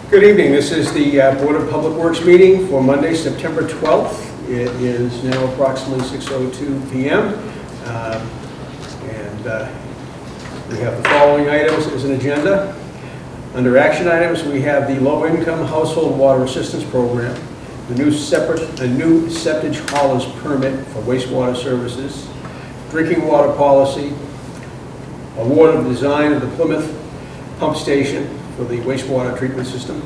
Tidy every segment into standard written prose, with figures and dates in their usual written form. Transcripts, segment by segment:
Good evening. This is the Board of Public Works meeting for Monday, September 12th. It is now approximately 6:02 p.m. We have the following items as an agenda. Under action items, we have the low-income household water assistance program, a new septic haulers permit for wastewater services, drinking water policy, award of design of the Plymouth pump station for the wastewater treatment system,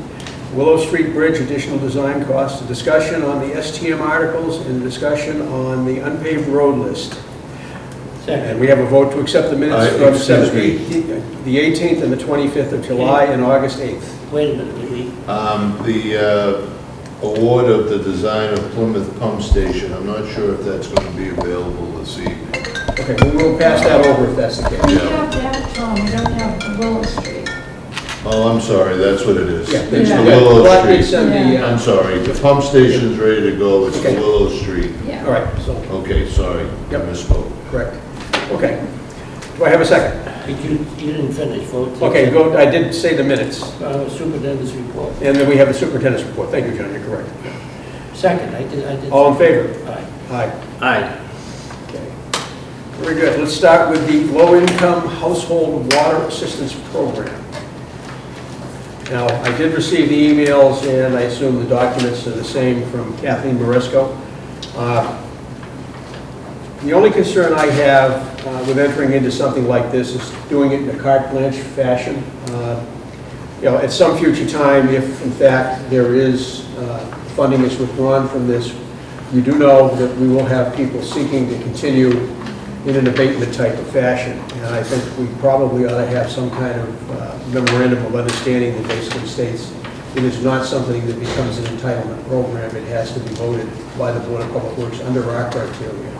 Willow Street Bridge additional design costs, a discussion on the STM articles, and a discussion on the unpaved road list. Second. And we have a vote to accept the minutes from the 18th and the 25th of July and August 8th. Wait a minute, Lee. The award of the design of Plymouth pump station, I'm not sure if that's going to be available this evening. Okay, we'll pass that over if that's the case. We have that, Tom, we don't have Willow Street. Oh, I'm sorry, that's what it is. Yeah, It's the yeah. Willow Well, Street. send the, I'm sorry, the pump station's ready to go, it's the Okay. Willow Street. Yeah. all right, so, Okay, sorry, I Yep. misspoke. correct. Okay. Do I have a second? You didn't finish, vote. Okay, go. I did say the minutes. Superintendent's report. And then we have the superintendent's report. Thank you, John, you're correct. Second, I did. All in favor? Aye. Aye. Aye. Okay. Very good. Let's start with the low-income household water assistance program. Now, I did receive the emails, and I assume the documents are the same from Kathleen Maresco. The only concern I have with entering into something like this is doing it in a carte blanche fashion. At some future time, if in fact there is funding is withdrawn from this, you do know that we will have people seeking to continue in an abatement type of fashion. And I think we probably ought to have some kind of memorandum of understanding that basically states it is not something that becomes an entitlement program. It has to be voted by the Board of Public Works under our criteria.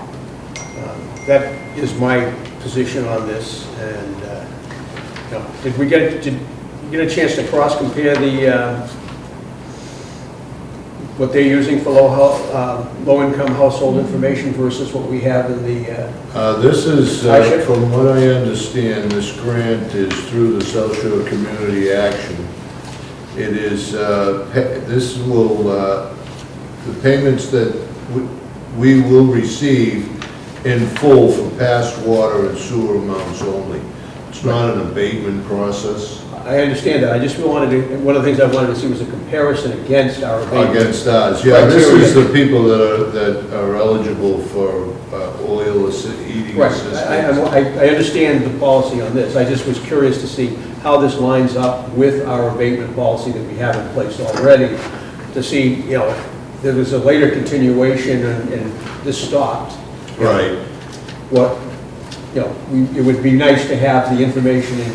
That is my position on this. And did you get a chance to cross-compare the what they're using for low-income household information versus what we have in the... This is, from what I understand, this grant is through the South Shore Community Action. It is, this will, the payments that we will receive in full for past water and sewer amounts only. It's not an abatement process. I understand that. I just wanted to, one of the things I wanted to see was a comparison against our abatement. Against us, yeah. This is the people that are eligible for oil heating Right. assistance. I understand the policy on this. I just was curious to see how this lines up with our abatement policy that we have in place already, to see, if there was a later continuation and this stopped. Right. It would be nice to have the information in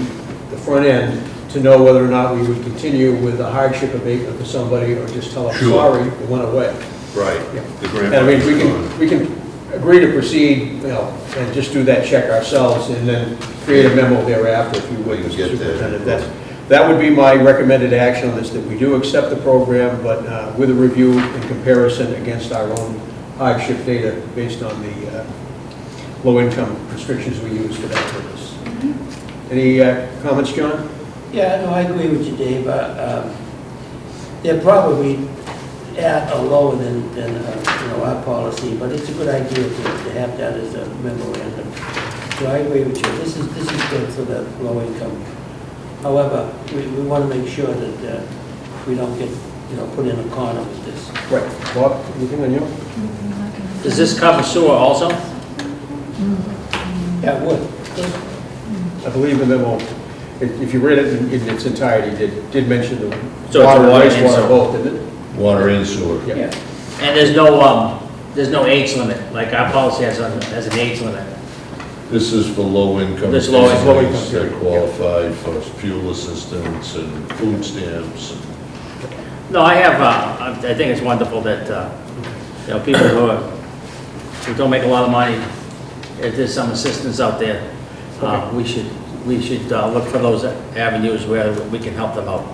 the front end to know whether or not we would continue with a hardship abatement for somebody or just tell them, Sure. sorry, it went away. Right. Yeah. The grant And I mean, money's gone. we can agree to proceed, and just do that check ourselves and then create a memo thereafter if you would, We can Mr. get that. Superintendent. That would be my recommended action on this, that we do accept the program, but with a review in comparison against our own hardship data based on the low-income restrictions we use for that purpose. Any comments, John? Yeah, no, I agree with you, Dave. They're probably at or lower than our policy, but it's a good idea to have that as a memorandum. So I agree with you. This is good for the low income. However, we want to make sure that we don't get put in a corner with this. Right. Bob, anything on you? Does this cover sewer also? Yeah, it would. I believe the memo, if you read it in its entirety, did mention the So it's a water water and and wastewater sewer. both, didn't it? Water and sewer. Yeah. And there's no age limit, like our policy has an age limit. This is for low-income This low-income, families that yeah. qualify for fuel assistance and food stamps. No, I think it's wonderful that, people who don't make a lot of money, if there's some assistance out there, we should look for those avenues where we can help them out.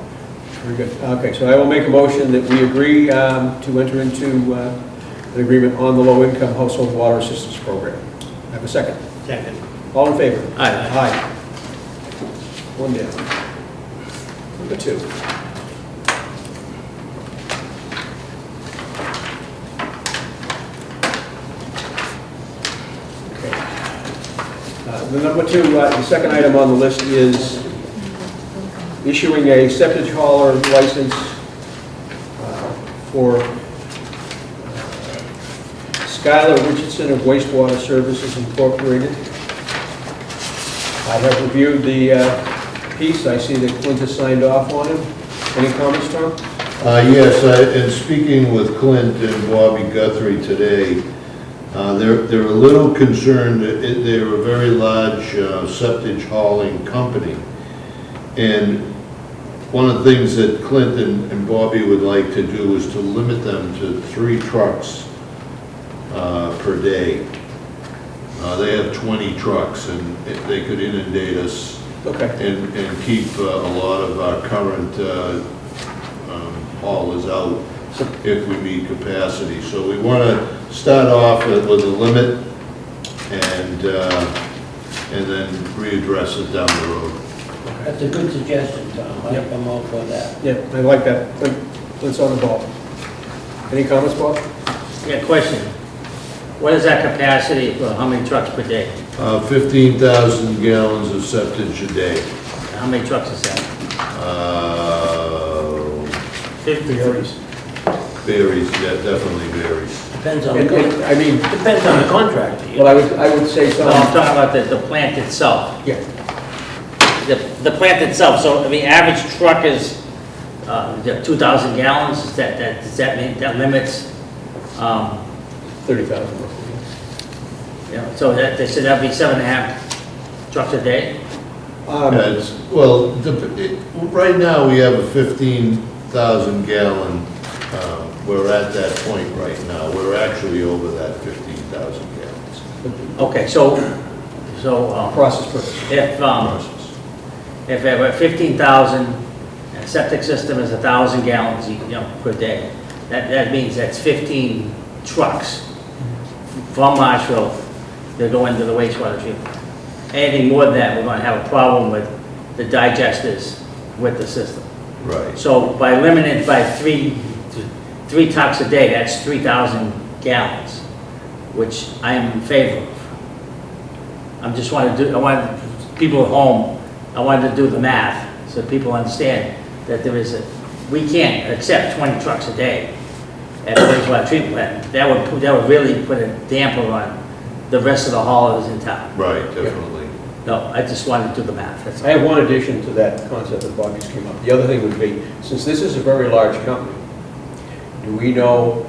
Very good. Okay, so I will make a motion that we agree to enter into an agreement on the low-income household water assistance program. I have a second. Second. All in favor? Aye. Aye. One down. Number two. The number two, the second item on the list is issuing a septic hauler license for Skylar Richardson of Wastewater Services Incorporated. I have reviewed the piece. I see that Clint has signed off on it. Any comments, Tom? Yes, in speaking with Clint and Bobby Guthrie today, they're a little concerned. They're a very large septic hauling company. And one of the things that Clint and Bobby would like to do is to limit them to 3 trucks per day. They have 20 trucks, and they could inundate us and keep a lot of our current haulers out if we meet capacity. So we want to start off with a limit and then readdress it down the road. That's a good suggestion, Tom. Yep. I'm all for that. Yeah, I like that. Clint's on the ball. Any comments, Bob? Yeah, question. What is that capacity for how many trucks per day? 15,000 gallons of septic a day. How many trucks is that? 50. Varies. Varies, yeah, definitely varies. Depends on, I mean, depends on the contractor. well, I would say No, I'm something. talking about the plant itself. Yeah, The plant itself, so, I mean, average truck is 2,000 gallons, does that mean, that limits, 30,000. you know, so that, they said that'd be 7.5 trucks a day? Well, right now, we have a 15,000 gallon, we're at that point right now. We're actually over that 15,000 gallons. Okay, so, Process purpose. if at 15,000, and septic system is 1,000 gallons, per day, that means that's 15 trucks from Marshfield that go into the wastewater treatment. Anything more than that, we're gonna have a problem with the digesters with the system. Right. So by limiting it by three trucks a day, that's 3,000 gallons, which I am in favor of. I want people at home, I wanted to do the math so people understand that we can't accept 20 trucks a day at the wastewater treatment plant. That would really put a damper on the rest of the haulers in town. Right, definitely. No, I just wanted to do the math, that's all. I have one addition to that concept that Bob just came up. The other thing would be, since this is a very large company, do we know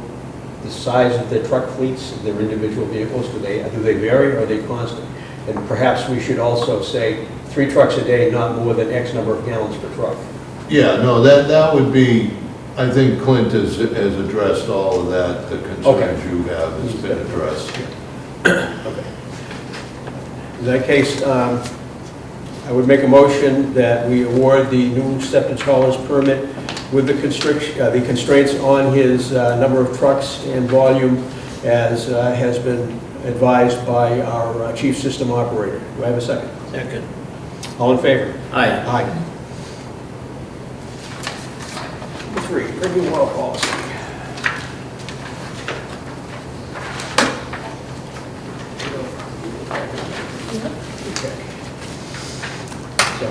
the size of their truck fleets, their individual vehicles? Do they vary or are they constant? And perhaps we should also say 3 trucks a day, not more than X number of gallons per truck. Yeah, no, that would be, I think Clint has addressed all of that, the concerns you have has been addressed. Okay. In that case, I would make a motion that we award the new septic hauler's permit with the constraints on his number of trucks and volume as has been advised by our chief system operator. Do I have a second? Second. All in favor? Aye. Aye. Number 3, drinking water policy. So,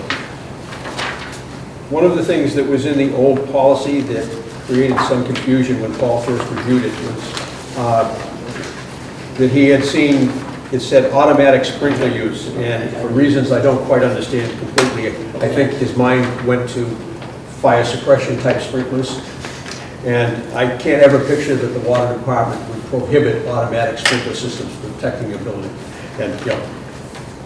one of the things that was in the old policy that created some confusion when Paul first reviewed it was that he had seen, it said automatic sprinkler use, and for reasons I don't quite understand completely, I think his mind went to fire suppression type sprinklers. And I can't ever picture that the water department would prohibit automatic sprinkler systems from protecting a building. And,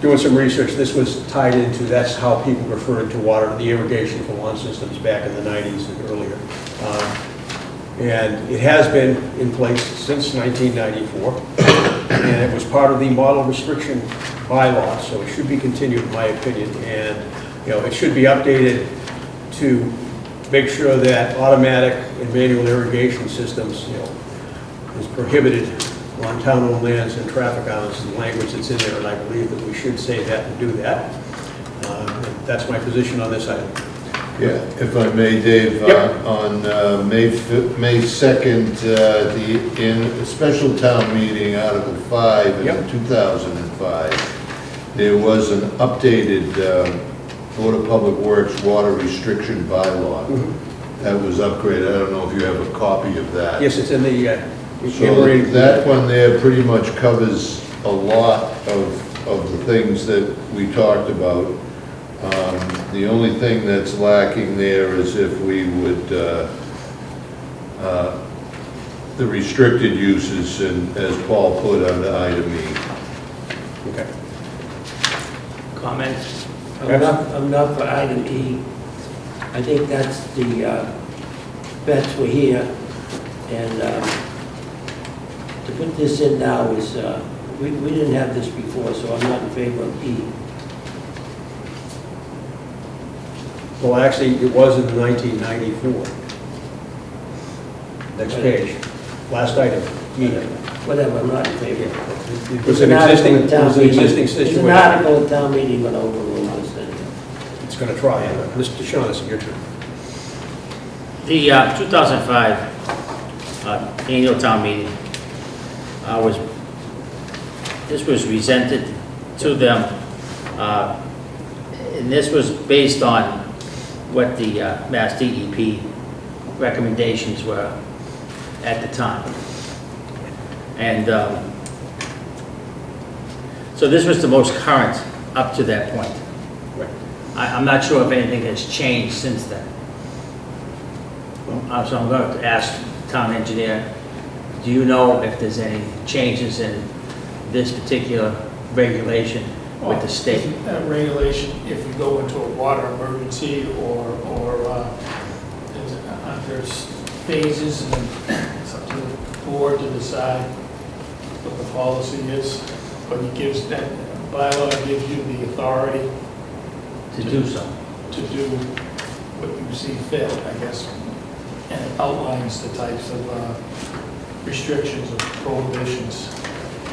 doing some research, this was tied into, that's how people referred to water, the irrigation for lawn systems back in the 90s and earlier. And it has been in place since 1994, and it was part of the model restriction bylaw, so it should be continued, in my opinion. And, it should be updated to make sure that automatic and manual irrigation systems, is prohibited on town-owned lands and traffic islands, the language that's in there, and I believe that we should say that and do that. And that's my position on this item. Yeah, if I may, Dave, Yep. on May 2nd, in a special town meeting, Article 5 in Yep. 2005, there was an updated Board of Public Works water restriction bylaw that was upgraded. I don't know if you have a copy of that. Yes, it's in the, So that one there pretty much covers a lot of the things that we talked about. The only thing that's lacking there is if we would, the restricted uses, and as Paul put under item E. okay. Comments? I'm not for item E. I think that's the, vets were here, and to put this in now is, we didn't have this before, so I'm not in favor of E. Well, actually, it was in 1994. Next page, last item, E. Whatever, I'm not in favor. It was an existing, it was an existing There's an situation. article at town meeting going to overrule this thing. It's going to try. Mr. Shaughnessy, your turn. The 2005 annual town meeting this was presented to them, and this was based on what the Mass DEP recommendations were at the time. And so this was the most current up to that point. Right. I'm not sure if anything has changed since then. So I'm going to ask the town engineer, do you know if there's any changes in this particular regulation with the state? That regulation, if you go into a water emergency or there's phases, and it's up to the board to decide what the policy is, but it gives, that bylaw gives you the authority To do so. to do what you see fit, I guess, and it outlines the types of restrictions or prohibitions,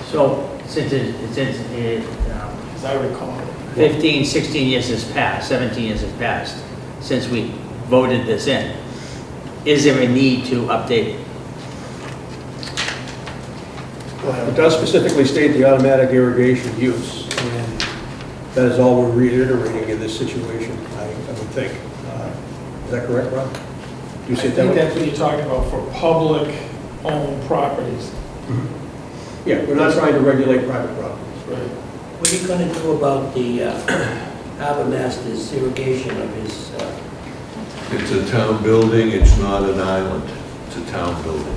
So since as I recall. 15, 16 years has passed, 17 years has passed since we voted this in, is there a need to update it? It does specifically state the automatic irrigation use, and that is all we're reiterating in this situation, I would think. Is that correct, Rob? Do you I see it that think way? that's what you're talking about for public-owned properties. Yeah, we're not trying to regulate private properties. Right. What are you going to do about the harbor master's irrigation of his, It's a town building, it's not an island, it's a town building.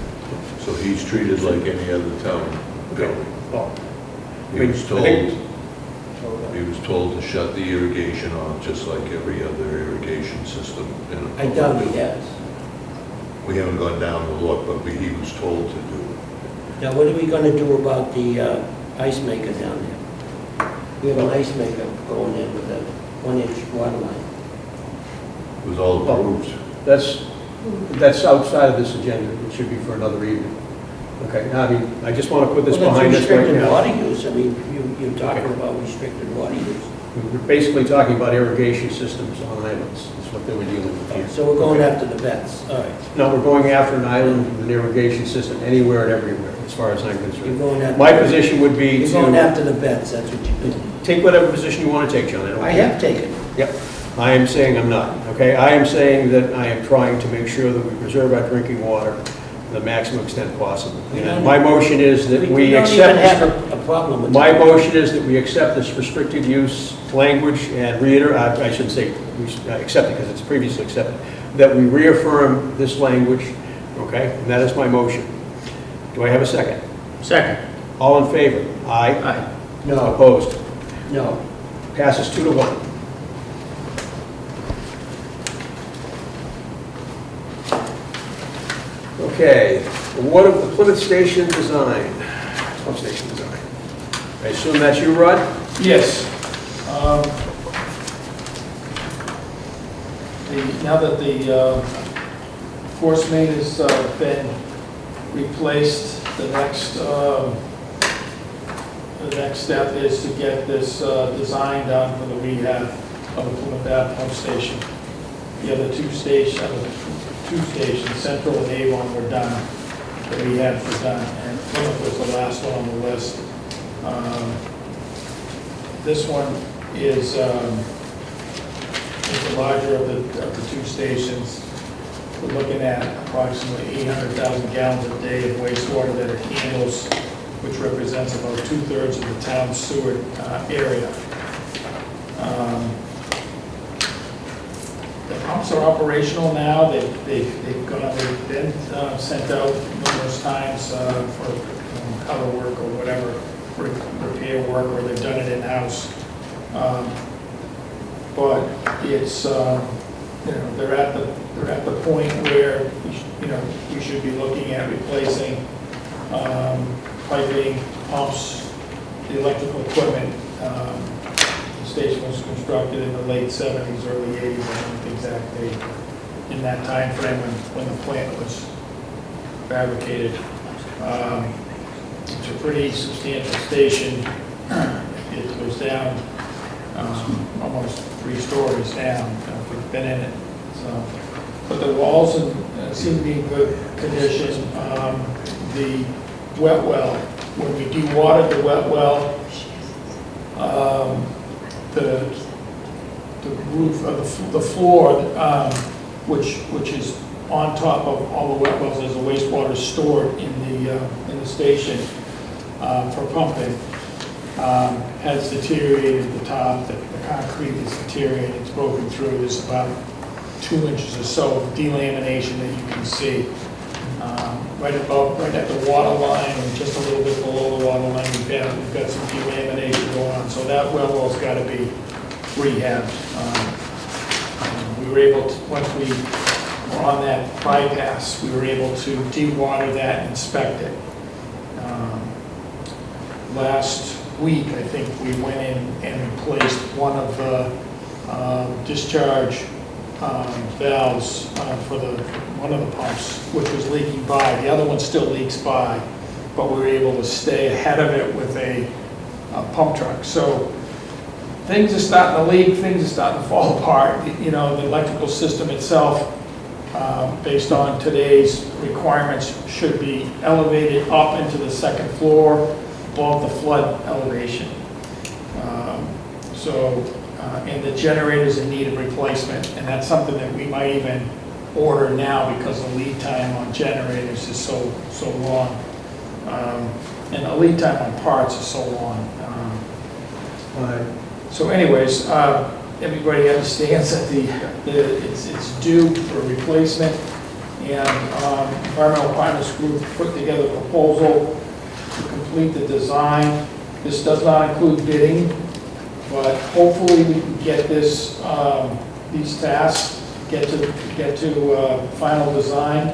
So he's treated like any other town building. Well, He was I told, think- to shut the irrigation off, just like every other irrigation system. in a I doubt he has. We haven't gone down to look, but he was told to do it. Now, what are we going to do about the ice maker down there? We have an ice maker going in with a 1-inch water line. It was all approved. That's outside of this agenda, it should be for another evening. Okay, now, I just want to put this Well, that's behind us right restricted now. water use. I mean, you're talking about restricted water use. We're basically talking about irrigation systems on islands, is what they were dealing with here. So we're going after the vets. All right. No, we're going after an island with an irrigation system anywhere and everywhere, as far as I'm You're concerned. going after. My position would be You're going to after the vets, that's what you're doing. take whatever position you want to take, John. I have taken. Yep. I am saying I'm not, okay? I am saying that I am trying to make sure that we preserve our drinking water to the maximum extent possible. And my motion is that we don't even accept, have a problem with my that. motion is that we accept this restricted use language and I shouldn't say we accept it because it's previously accepted, that we reaffirm this language, okay? And that is my motion. Do I have a second? Second. All in favor? Aye. Aye. No, Opposed? no. Passes 2-1. Okay, what of the Plymouth Station design? Pump station design. I assume that's you, Rod? Yes. Now that the force main has been replaced, the next step is to get this design done for the rehab of the Plymouth Ave pump station. The other two stations, Central and Avon, were done. The rehabs were done, and Plymouth was the last one on the list. This one is the larger of the two stations. We're looking at approximately 800,000 gallons a day of wastewater that it handles, which represents about 2/3 of the town's sewer area. The pumps are operational now. They've been sent out numerous times for color work or whatever, repair work, or they've done it in-house. But it's, they're at the point where, we should be looking at replacing piping, pumps, the electrical equipment. The station was constructed in the late 70s, early 80s, I don't know the exact date, in that time frame when the plant was fabricated. It's a pretty substantial station. It goes down almost 3 stories down, if we've been in it. So, but the walls seem to be in good condition. The wet well, when we dewatered the wet well, the roof of the floor, which is on top of all the wet wells, there's a wastewater stored in the station for pumping. Has deteriorated at the top. The concrete is deteriorated. It's broken through. There's about 2 inches or so of delamination that you can see. Right at the water line, and just a little bit below the water line, we've got some delamination going on. So that well's got to be rehabbed. We were able to, once we were on that bypass, we were able to dewater that and inspect it. Last week, I think we went in and replaced one of the discharge valves for one of the pumps, which was leaking by. The other one still leaks by, but we were able to stay ahead of it with a pump truck. So things are starting to leak, things are starting to fall apart. The electrical system itself, based on today's requirements, should be elevated up into the 2nd floor above the flood elevation. And the generator's in need of replacement, and that's something that we might even order now because the lead time on generators is so long. And the lead time on parts is so long. So anyways, everybody understands that it's due for replacement, and Environmental Partners Group put together a proposal to complete the design. This does not include bidding, but hopefully we can get this, these tasks, get to final design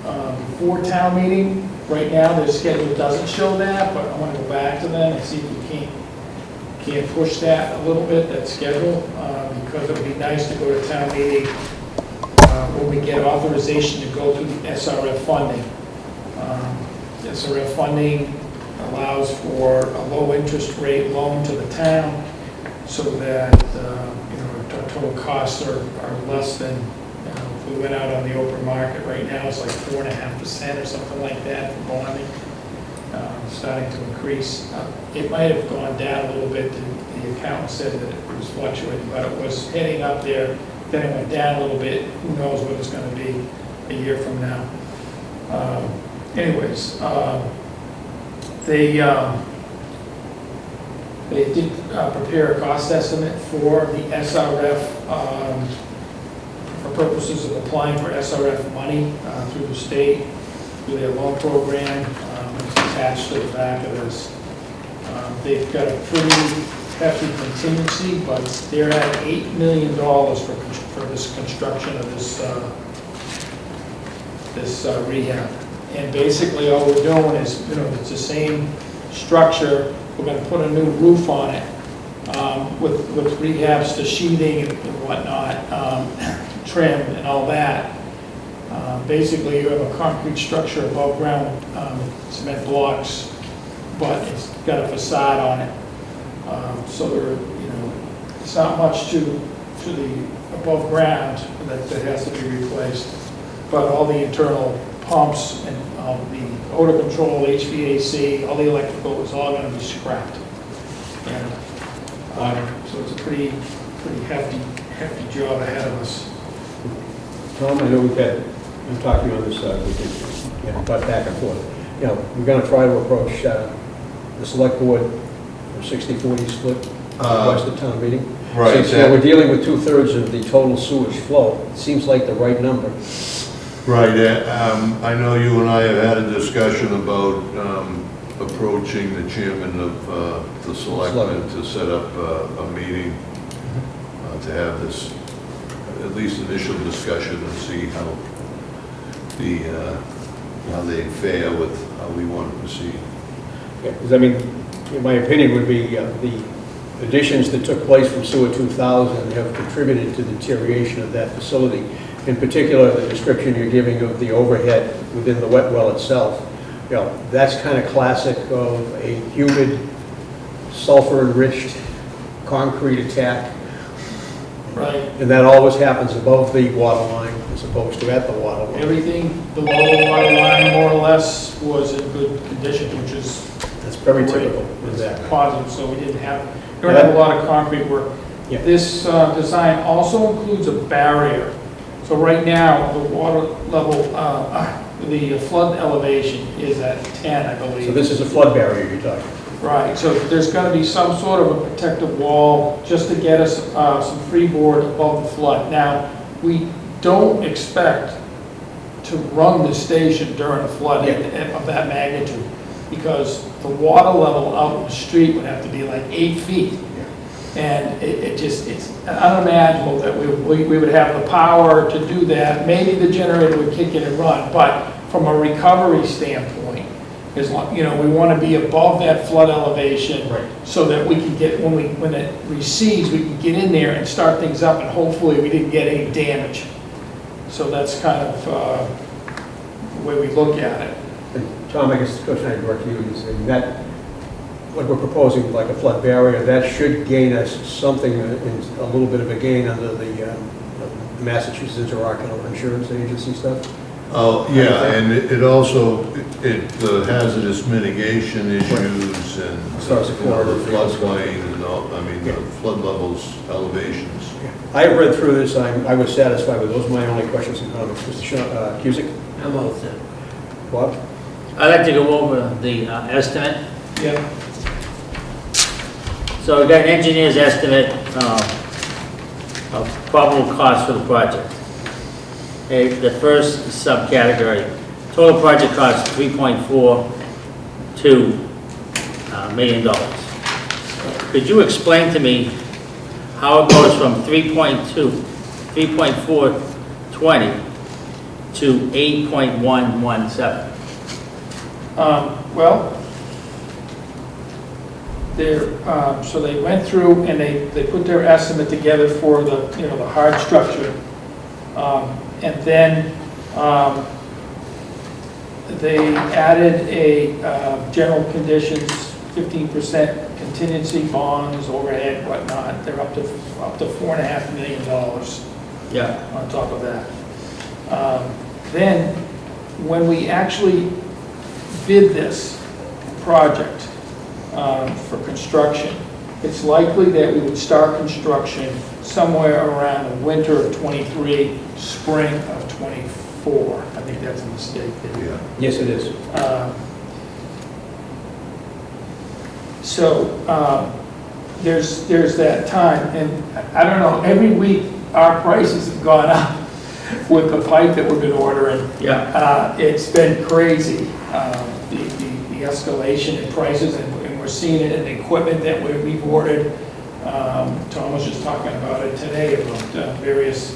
before town meeting. Right now, their schedule doesn't show that, but I want to go back to them and see if we can't push that a little bit, that schedule, because it would be nice to go to town meeting when we get authorization to go through the SRF funding. SRF funding allows for a low interest rate loan to the town, so that our total costs are less than, if we went out on the open market right now, it's like 4.5% or something like that for bonding. Starting to increase. It might have gone down a little bit. The accountant said that it was fluctuating, but it was heading up there. Then it went down a little bit. Who knows what it's going to be a year from now. Anyways, they did prepare a cost estimate for the SRF for purposes of applying for SRF money through the state, through their loan program. It's attached to the back of this. They've got a pretty hefty contingency, but they're at $8 million for this construction of this rehab. And basically all we're doing is, it's the same structure. We're going to put a new roof on it with rehabs to sheathing and whatnot, trim and all that. Basically, you have a concrete structure above ground, cement blocks, but it's got a facade on it. So there, it's not much to the above ground that has to be replaced, but all the internal pumps and the odor control, HVAC, all the electrical is all going to be scrapped. And So it's a pretty hefty job ahead of us. Tom, I know I'm talking on this, we can butt back and forth. You know, we're gonna try to approach the select board for 60-40 split, request at town meeting. Right. Since, you know, we're dealing with 2/3 of the total sewage flow, it seems like the right number. Right, I know you and I have had a discussion about approaching the chairman of the selectmen to set up a meeting to have this, at least initial discussion and see how they fare with how we want to proceed. Because, I mean, in my opinion, would be the additions that took place from Sewer 2000 have contributed to the deterioration of that facility. In particular, the description you're giving of the overhead within the wet well itself, you know, that's kind of classic of a humid, sulfur-enriched concrete attack. Right. And that always happens above the water line as opposed to at the water line. Everything below the water line, more or less, was in good condition, which is That's very great. typical of that. Positive, so we don't have a lot of concrete work. Yeah. This design also includes a barrier. So right now, the water level, the flood elevation is at 10, I believe. So this is a flood barrier you're talking. Right, so there's going to be some sort of a protective wall just to get us some freeboard above the flood. Now, we don't expect to run the station during a flood of that magnitude, because the water level out in the street would have to be like 8 feet. And it's unimaginable that we would have the power to do that. Maybe the generator would kick in and run, but from a recovery standpoint, as long, you know, we want to be above that flood elevation, Right. so that we can get, when it recedes, we can get in there and start things up, and hopefully we didn't get any damage. So that's kind of the way we look at it. And Tom, I guess the question I direct to you is that what we're proposing, like a flood barrier, that should gain us something, a little bit of a gain under the Massachusetts Interlocal Insurance Agency stuff. Oh, yeah, and it also, the hazardous mitigation issues and Starts to you know, the flood. floodplain and all, I mean, the flood levels, elevations. I have read through this, I was satisfied with those, my only questions and comments. Mr. Cusick? I'm all set. Bob? I'd like to go over the estimate. Yeah. So we got an engineer's estimate of probable cost for the project. Okay, the first subcategory, total project cost $3.42 million. Could you explain to me how it goes from 3.420 to 8.117? Well, so they went through and they put their estimate together for the, you know, the hard structure. And then they added a general conditions, 15% contingency bonds, overhead, whatnot. They're up to $4.5 million Yeah. on top of that. Then, when we actually bid this project for construction, it's likely that we would start construction somewhere around the winter of '23, spring of '24. I think that's a mistake there. Yeah. Yes, it is. So there's that time, and I don't know, every week our prices have gone up with the pipe that we've been ordering. Yeah. It's been crazy, the escalation in prices, and we're seeing it in the equipment that we've ordered. Tom was just talking about it today, about various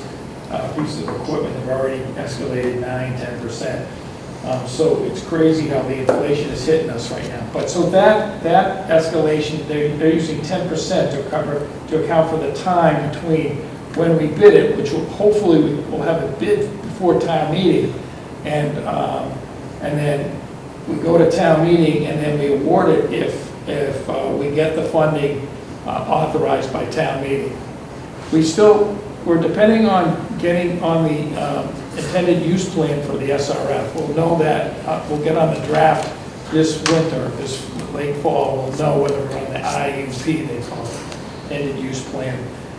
pieces of equipment that have already escalated 9–10%. So it's crazy how the inflation is hitting us right now. But so that escalation, they're using 10% to account for the time between when we bid it, which will hopefully we'll have it bid before town meeting, and then we go to town meeting and then we award it if we get the funding authorized by town meeting. We're depending on getting on the intended use plan for the SRF. We'll know that, we'll get on the draft this winter, this late fall, we'll know whether we're on the IUP, they call it. open-ended use plan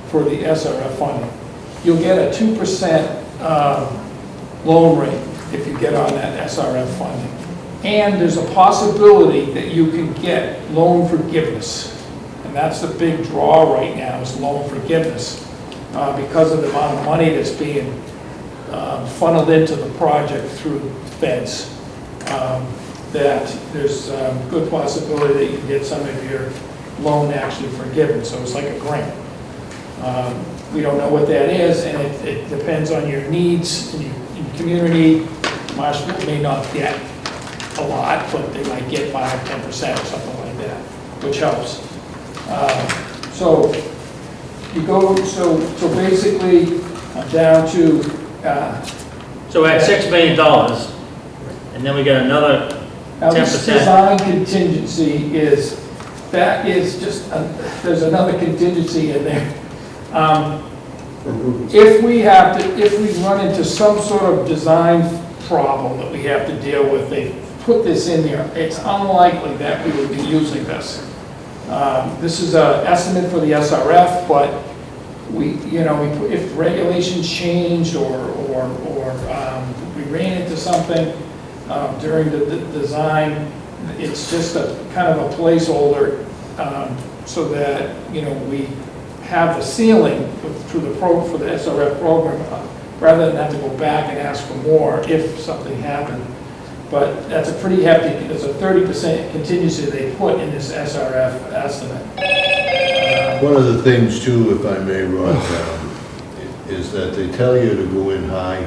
for the SRF funding. You'll get a 2% loan rate if you get on that SRF funding. And there's a possibility that you can get loan forgiveness. And that's the big draw right now, is loan forgiveness, because of the amount of money that's being funneled into the project through feds. That there's a good possibility that you can get some of your loan actually forgiven, so it's like a grant. We don't know what that is, and it depends on your needs in your community. Marshfield may not get a lot, but they might get 5-10% or something like that, which helps. So you go, so basically down to. So we're at $6 million, and then we got another Now, this 10%. design contingency is, that is just, there's another contingency in there. If we run into some sort of design problem that we have to deal with, they put this in there, it's unlikely that we would be using this. This is an estimate for the SRF, but if regulations changed or we ran into something during the design, it's just a kind of a placeholder so that, we have the ceiling for the SRF program, rather than have to go back and ask for more if something happened. But that's a pretty hefty, there's a 30% contingency they put in this SRF estimate. One of the things too, if I may, Rod, is that they tell you to go in high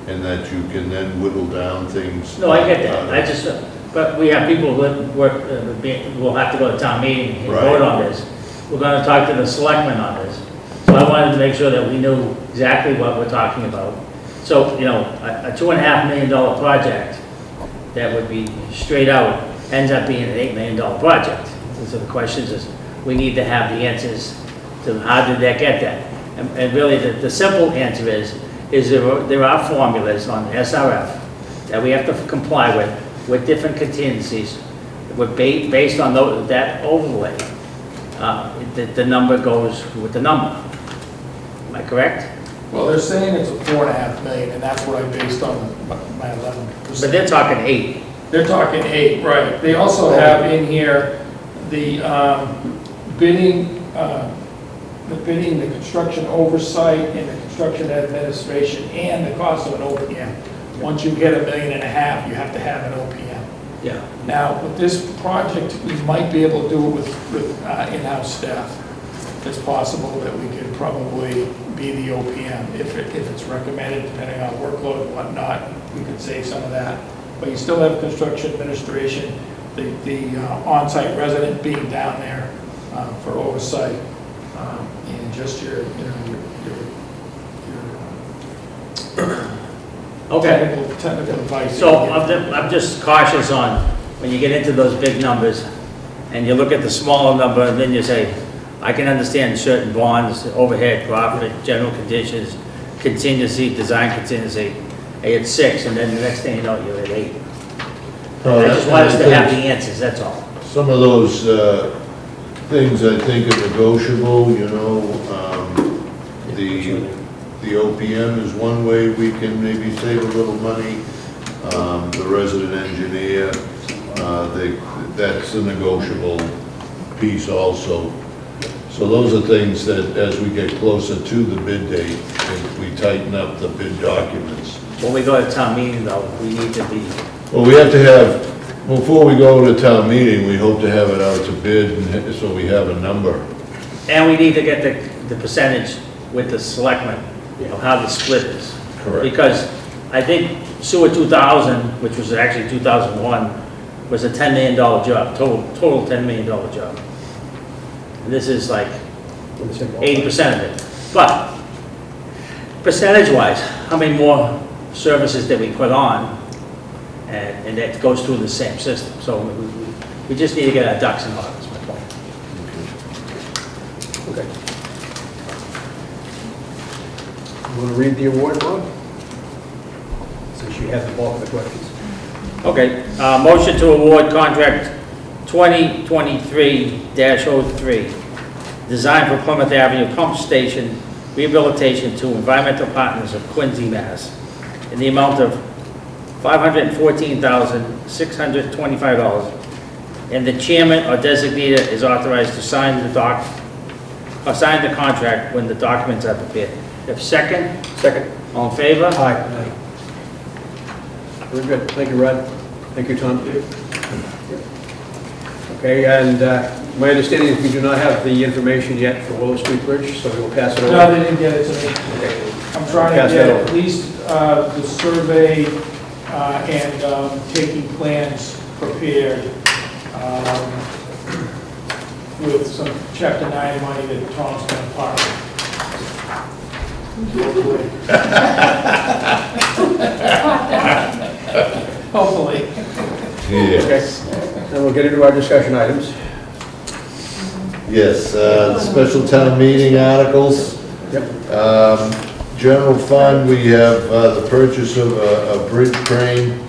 and that you can then whittle down things. No, I get that. But we have people that work, will have to go to town meeting and vote on this. We're going to talk to the selectmen on this. So I wanted to make sure that we knew exactly what we're talking about. So, a $2.5 million project that would be straight out ends up being an $8 million project. And so the question is, we need to have the answers to how did that get that? And really the simple answer is there are formulas on the SRF that we have to comply with different contingencies. Based on that overlay, the number goes with the number. Am I correct? Well, they're saying it's a $4.5 million, and that's what I based on my 11%. But they're talking 8. They're talking 8, right. They also have in here the bidding, the construction oversight, and the construction administration, and the cost of an OPM. Once you get $1.5 million, you have to have an OPM. Yeah. Now, with this project, we might be able to do it with in-house staff. It's possible that we could probably be the OPM if it's recommended, depending on workload and whatnot. We could save some of that. But you still have construction administration, the on-site resident being down there for oversight, and just your Okay. technical advice. So I'm just cautious on when you get into those big numbers and you look at the smaller number and then you say, I can understand certain bonds, overhead, profit, general conditions, contingency, design contingency. Hey, it's 6, and then the next thing you know, you're at 8. I just want us to have the answers, that's all. Some of those things I think are negotiable, the OPM is one way we can maybe save a little money. The resident engineer, that's a negotiable piece also. So those are things that as we get closer to the bid date, we tighten up the bid documents. When we go to town meeting though, we need to be, Well, we have to have, before we go to town meeting, we hope to have it out to bid, and so we have a number. and we need to get the percentage with the selectmen, how the split is. Correct. Because I think Sewer 2000, which was actually 2001, was a $10 million job, total $10 million job. And this is like 80% of it. But percentage-wise, how many more services did we put on? And that goes through the same system. So we just need to get our ducks in order, is my point. Okay. You want to read the award, Bob? Since you have the bulk of the questions. Okay, motion to award contract 2023-03 design for Plymouth Avenue Pump Station rehabilitation to Environmental Partners of Quincy, Mass. in the amount of $514,625. And the chairman or designator is authorized to sign the contract when the documents are prepared. If second? Second. All in favor? Aye. Very good. Thank you, Rod. Thank you, Tom. Okay, and my understanding is we do not have the information yet for Willow Street Bridge, so we'll pass it over. No, they didn't get it to me. I'm trying Pass to that get over. at least the survey and taking plans prepared with some Chapter 9 money that Tom's going to park. Hopefully. Yes. Then we'll get into our discussion items. Yes, the special town meeting articles. Yep. General fund, we have the purchase of a bridge crane.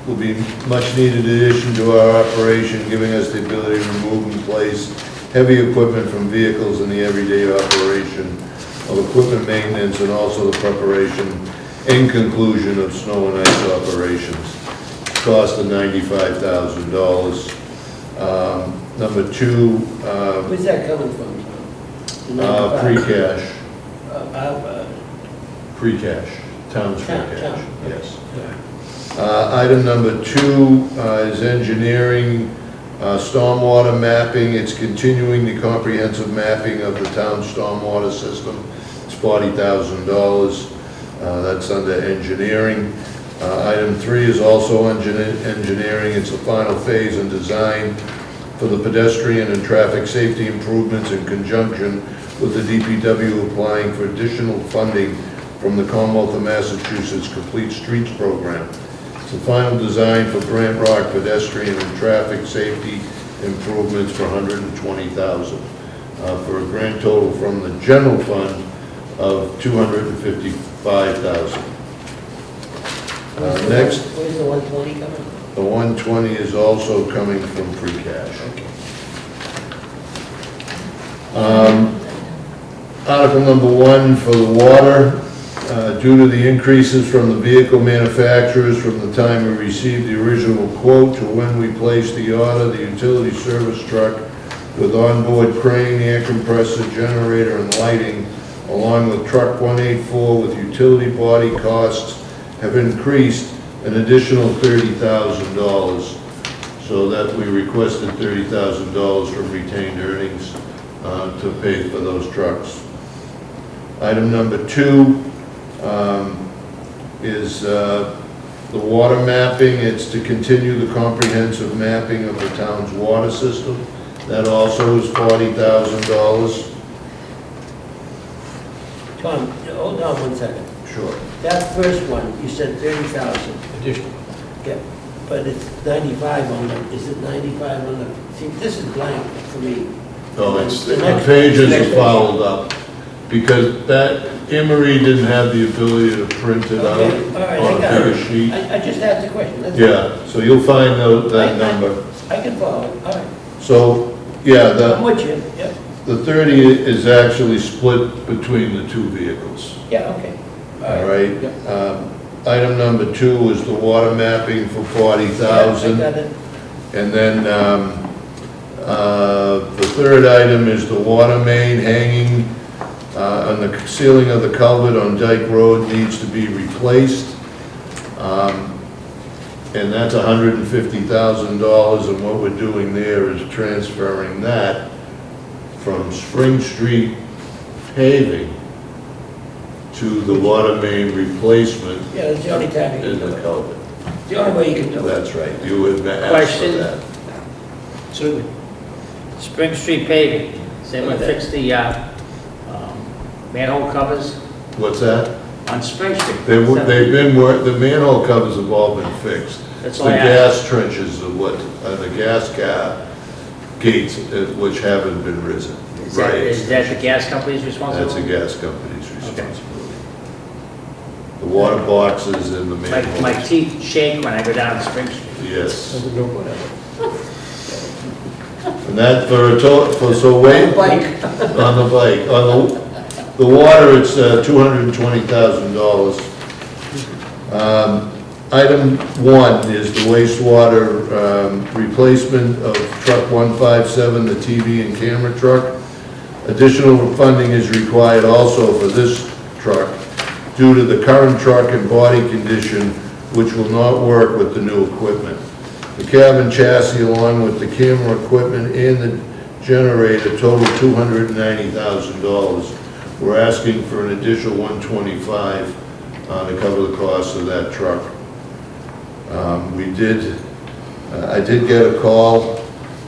Will be much needed addition to our operation, giving us the ability to remove and place heavy equipment from vehicles in the everyday operation of equipment maintenance and also the preparation and conclusion of snow and ice operations. Cost of $95,000. Number two, Where's that coming from? pre-cash, Uh, pre-cash, town's free Town, cash, town. yes. Item number two is engineering, stormwater mapping. It's continuing the comprehensive mapping of the town's stormwater system. It's $40,000. That's under engineering. Item three is also engineering. It's the final phase and design for the pedestrian and traffic safety improvements in conjunction with the DPW applying for additional funding from the Commonwealth of Massachusetts Complete Streets Program. It's the final design for Grant Rock pedestrian and traffic safety improvements for $120,000, for a grand total from the general fund of $255,000. Next, Where's the 120 coming? the 120 is also coming from free cash. Article number one for the water, due to the increases from the vehicle manufacturers from the time we received the original quote to when we placed the order, the utility service truck with onboard crane, air compressor, generator, and lighting, along with truck 184 with utility body costs, have increased an additional $30,000, so that we requested $30,000 from retained earnings to pay for those trucks. Item number two is the water mapping. It's to continue the comprehensive mapping of the town's water system. That also is $40,000. Tom, hold on one second. Sure. That first one, you said 30,000. Additional. Yeah, but it's 95 on the, is it 95 on the, see, this is blank for me. No, it's, The the next- pages next are fouled up, because that, Emery didn't have the ability to print it out Okay, all right, I on a got bigger it. sheet. I just asked a question. That's Yeah, so you'll find that number. I can follow it, all right. So, yeah, I'm with you, yeah, the 30 is actually split between the two vehicles. yeah, okay. All right? Item number two is the water mapping for Yeah, I $40,000. got it. And then the third item is the water main hanging on the ceiling of the culvert on Dyke Road needs to be replaced. And that's $150,000, and what we're doing there is transferring that from Spring Street paving to the water main replacement Yeah, that's the only time you in can do the it. culvert. The only way you can do it. That's right, you would ask for Question? that. Certainly. Spring Street paving, does anyone fix the manhole covers What's that? on Spring Street? They've been, the manhole covers have all been fixed. That's The all I asked. gas trenches are what, the gas gates, which haven't been risen. Is that the gas company's That's a responsibility? gas company's responsibility. The water boxes and the My manholes. teeth shake when I go down Spring Street. Yes. No, whatever. And that for a total, so wait. Bike. On the bike. On the water, it's $220,000. Item 1 is the wastewater replacement of truck 157, the TV and camera truck. Additional funding is required also for this truck due to the current truck and body condition, which will not work with the new equipment. The cabin chassis along with the camera equipment and the generator total $290,000. We're asking for an additional $125,000 to cover the cost of that truck. I did get a call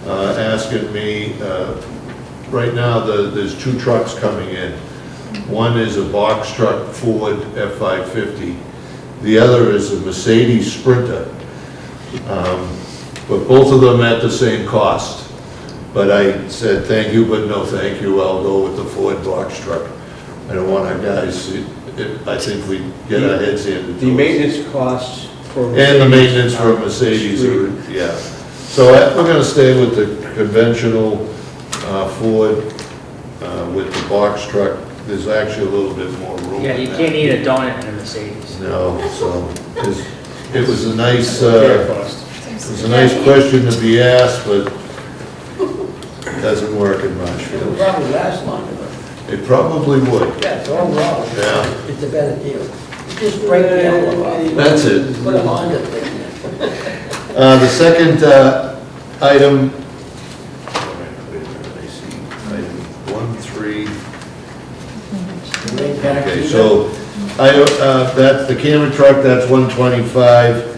asking me, right now there's 2 trucks coming in. One is a box truck Ford F550. The other is a Mercedes Sprinter. But both of them at the same cost. But I said, thank you, but no thank you, I'll go with the Ford box truck. I don't want our guys, I think we get our heads handed to us. The maintenance costs for Mercedes. And the maintenance for Mercedes, yeah. So we're gonna stay with the conventional Ford with the box truck. There's actually a little bit more room. Yeah, you in can't that. eat a donut in a Mercedes. No, so it was a nice, Repair cost. it's a nice question to be asked, but it doesn't work in It'll Marshfield. probably last longer, but, It probably would. yeah, so overall, Yeah. it's a better deal. You just break the envelope off. That's it. Put a Honda thing in. The second item, item 1, 3. Okay, so that's the camera truck, that's 125.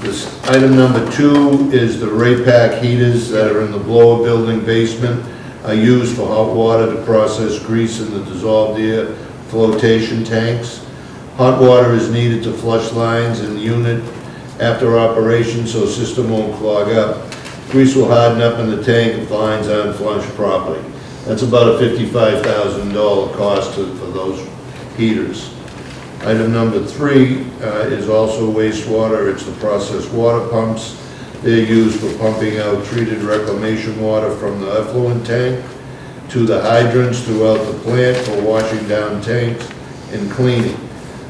This item number 2 is the Ray-Pack heaters that are in the blower building basement, are used for hot water to process grease in the dissolved air flotation tanks. Hot water is needed to flush lines in the unit after operation so system won't clog up. Grease will harden up in the tank if lines aren't flushed properly. That's about a $55,000 cost for those heaters. Item number 3 is also wastewater. It's the processed water pumps. They're used for pumping out treated reclamation water from the effluent tank to the hydrants throughout the plant for washing down tanks and cleaning.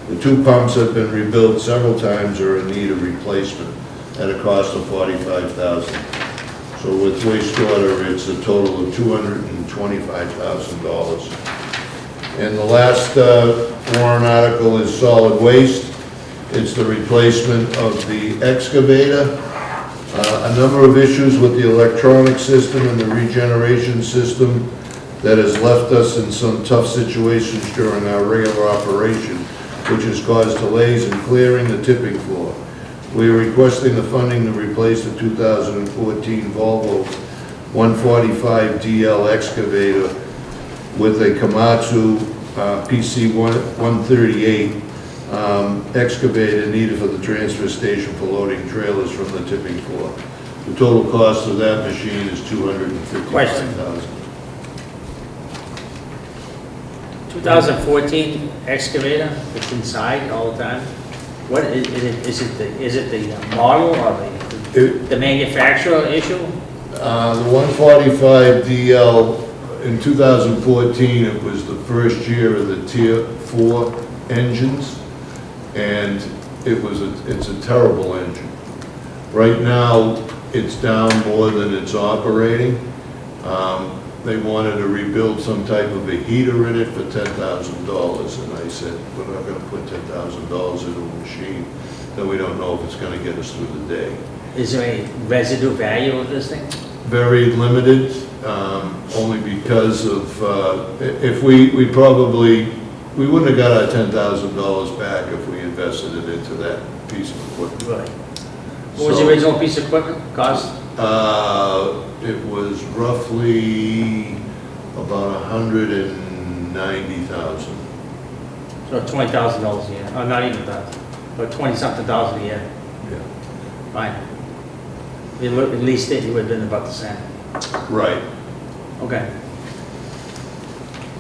The 2 pumps have been rebuilt several times or are in need of replacement at a cost of $45,000. So with wastewater, it's a total of $225,000. And the last warrant article is solid waste. It's the replacement of the excavator. A number of issues with the electronic system and the regeneration system that has left us in some tough situations during our regular operation, which has caused delays in clearing the tipping floor. We are requesting the funding to replace the 2014 Volvo 145DL excavator with a Komatsu PC 138 excavator needed for the transfer station for loading trailers from the tipping floor. The total cost of that machine is $255,000. 2014 excavator, it's inside all the time. What is it the model or the manufacturer issue? The 145DL, in 2014, it was the first year of the Tier 4 engines, and it's a terrible engine. Right now, it's down more than it's operating. They wanted to rebuild some type of a heater in it for $10,000, and I said, we're not gonna put $10,000 into a machine that we don't know if it's gonna get us through the day. Is there any residue value of this thing? Very limited, only because of, if we wouldn't have got our $10,000 back if we invested it into that piece of equipment. Right. What was the original piece of equipment cost? It was roughly about $190,000. So $20,000 a year, or not even that, but 20-something thousand a year. Yeah. Fine. At least it would have been about the same. Right. Okay.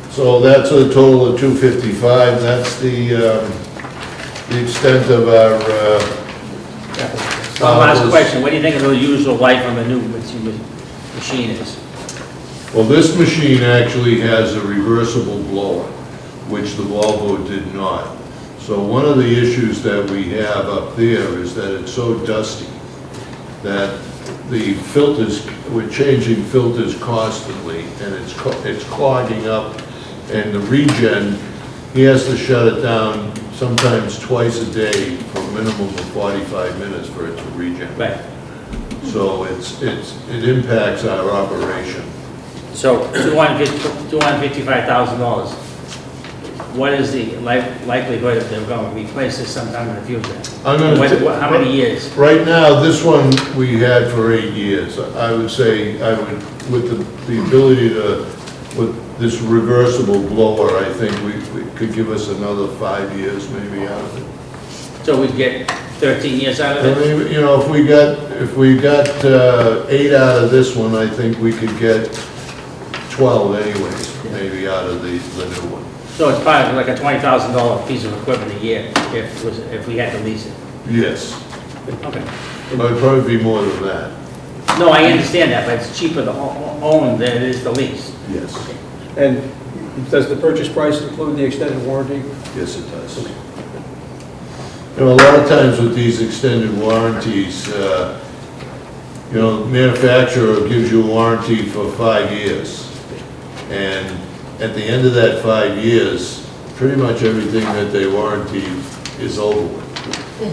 So that's a total of $255. That's the extent of our. One last question, what do you think of the usual life on the new machine? machine is. Well, this machine actually has a reversible blower, which the Volvo did not. So one of the issues that we have up there is that it's so dusty that the filters, we're changing filters constantly, and it's clogging up. And the regen, he has to shut it down sometimes twice a day for a minimum of 45 minutes for it to regen. Right. So it impacts our operation. So $255,000. What is the likelihood that they're going to replace this sometime in the future? How many years? Right now, this one we had for 8 years. I would say, with the ability to, with this reversible blower, I think we could give us another 5 years maybe out of it. So we'd get 13 years out of I it? mean, you know, if we got 8 out of this one, I think we could get 12 anyways, maybe out of the new one. So it's probably like a $20,000 piece of equipment a year if we had to lease it? Yes. Okay. It would probably be more than that. No, I understand that, but it's cheaper to own than it is to lease. Yes. And does the purchase price include the extended warranty? Yes, it does. You know, a lot of times with these extended warranties, you know, manufacturer gives you a warranty for 5 years. And at the end of that 5 years, pretty much everything that they warranty is over with.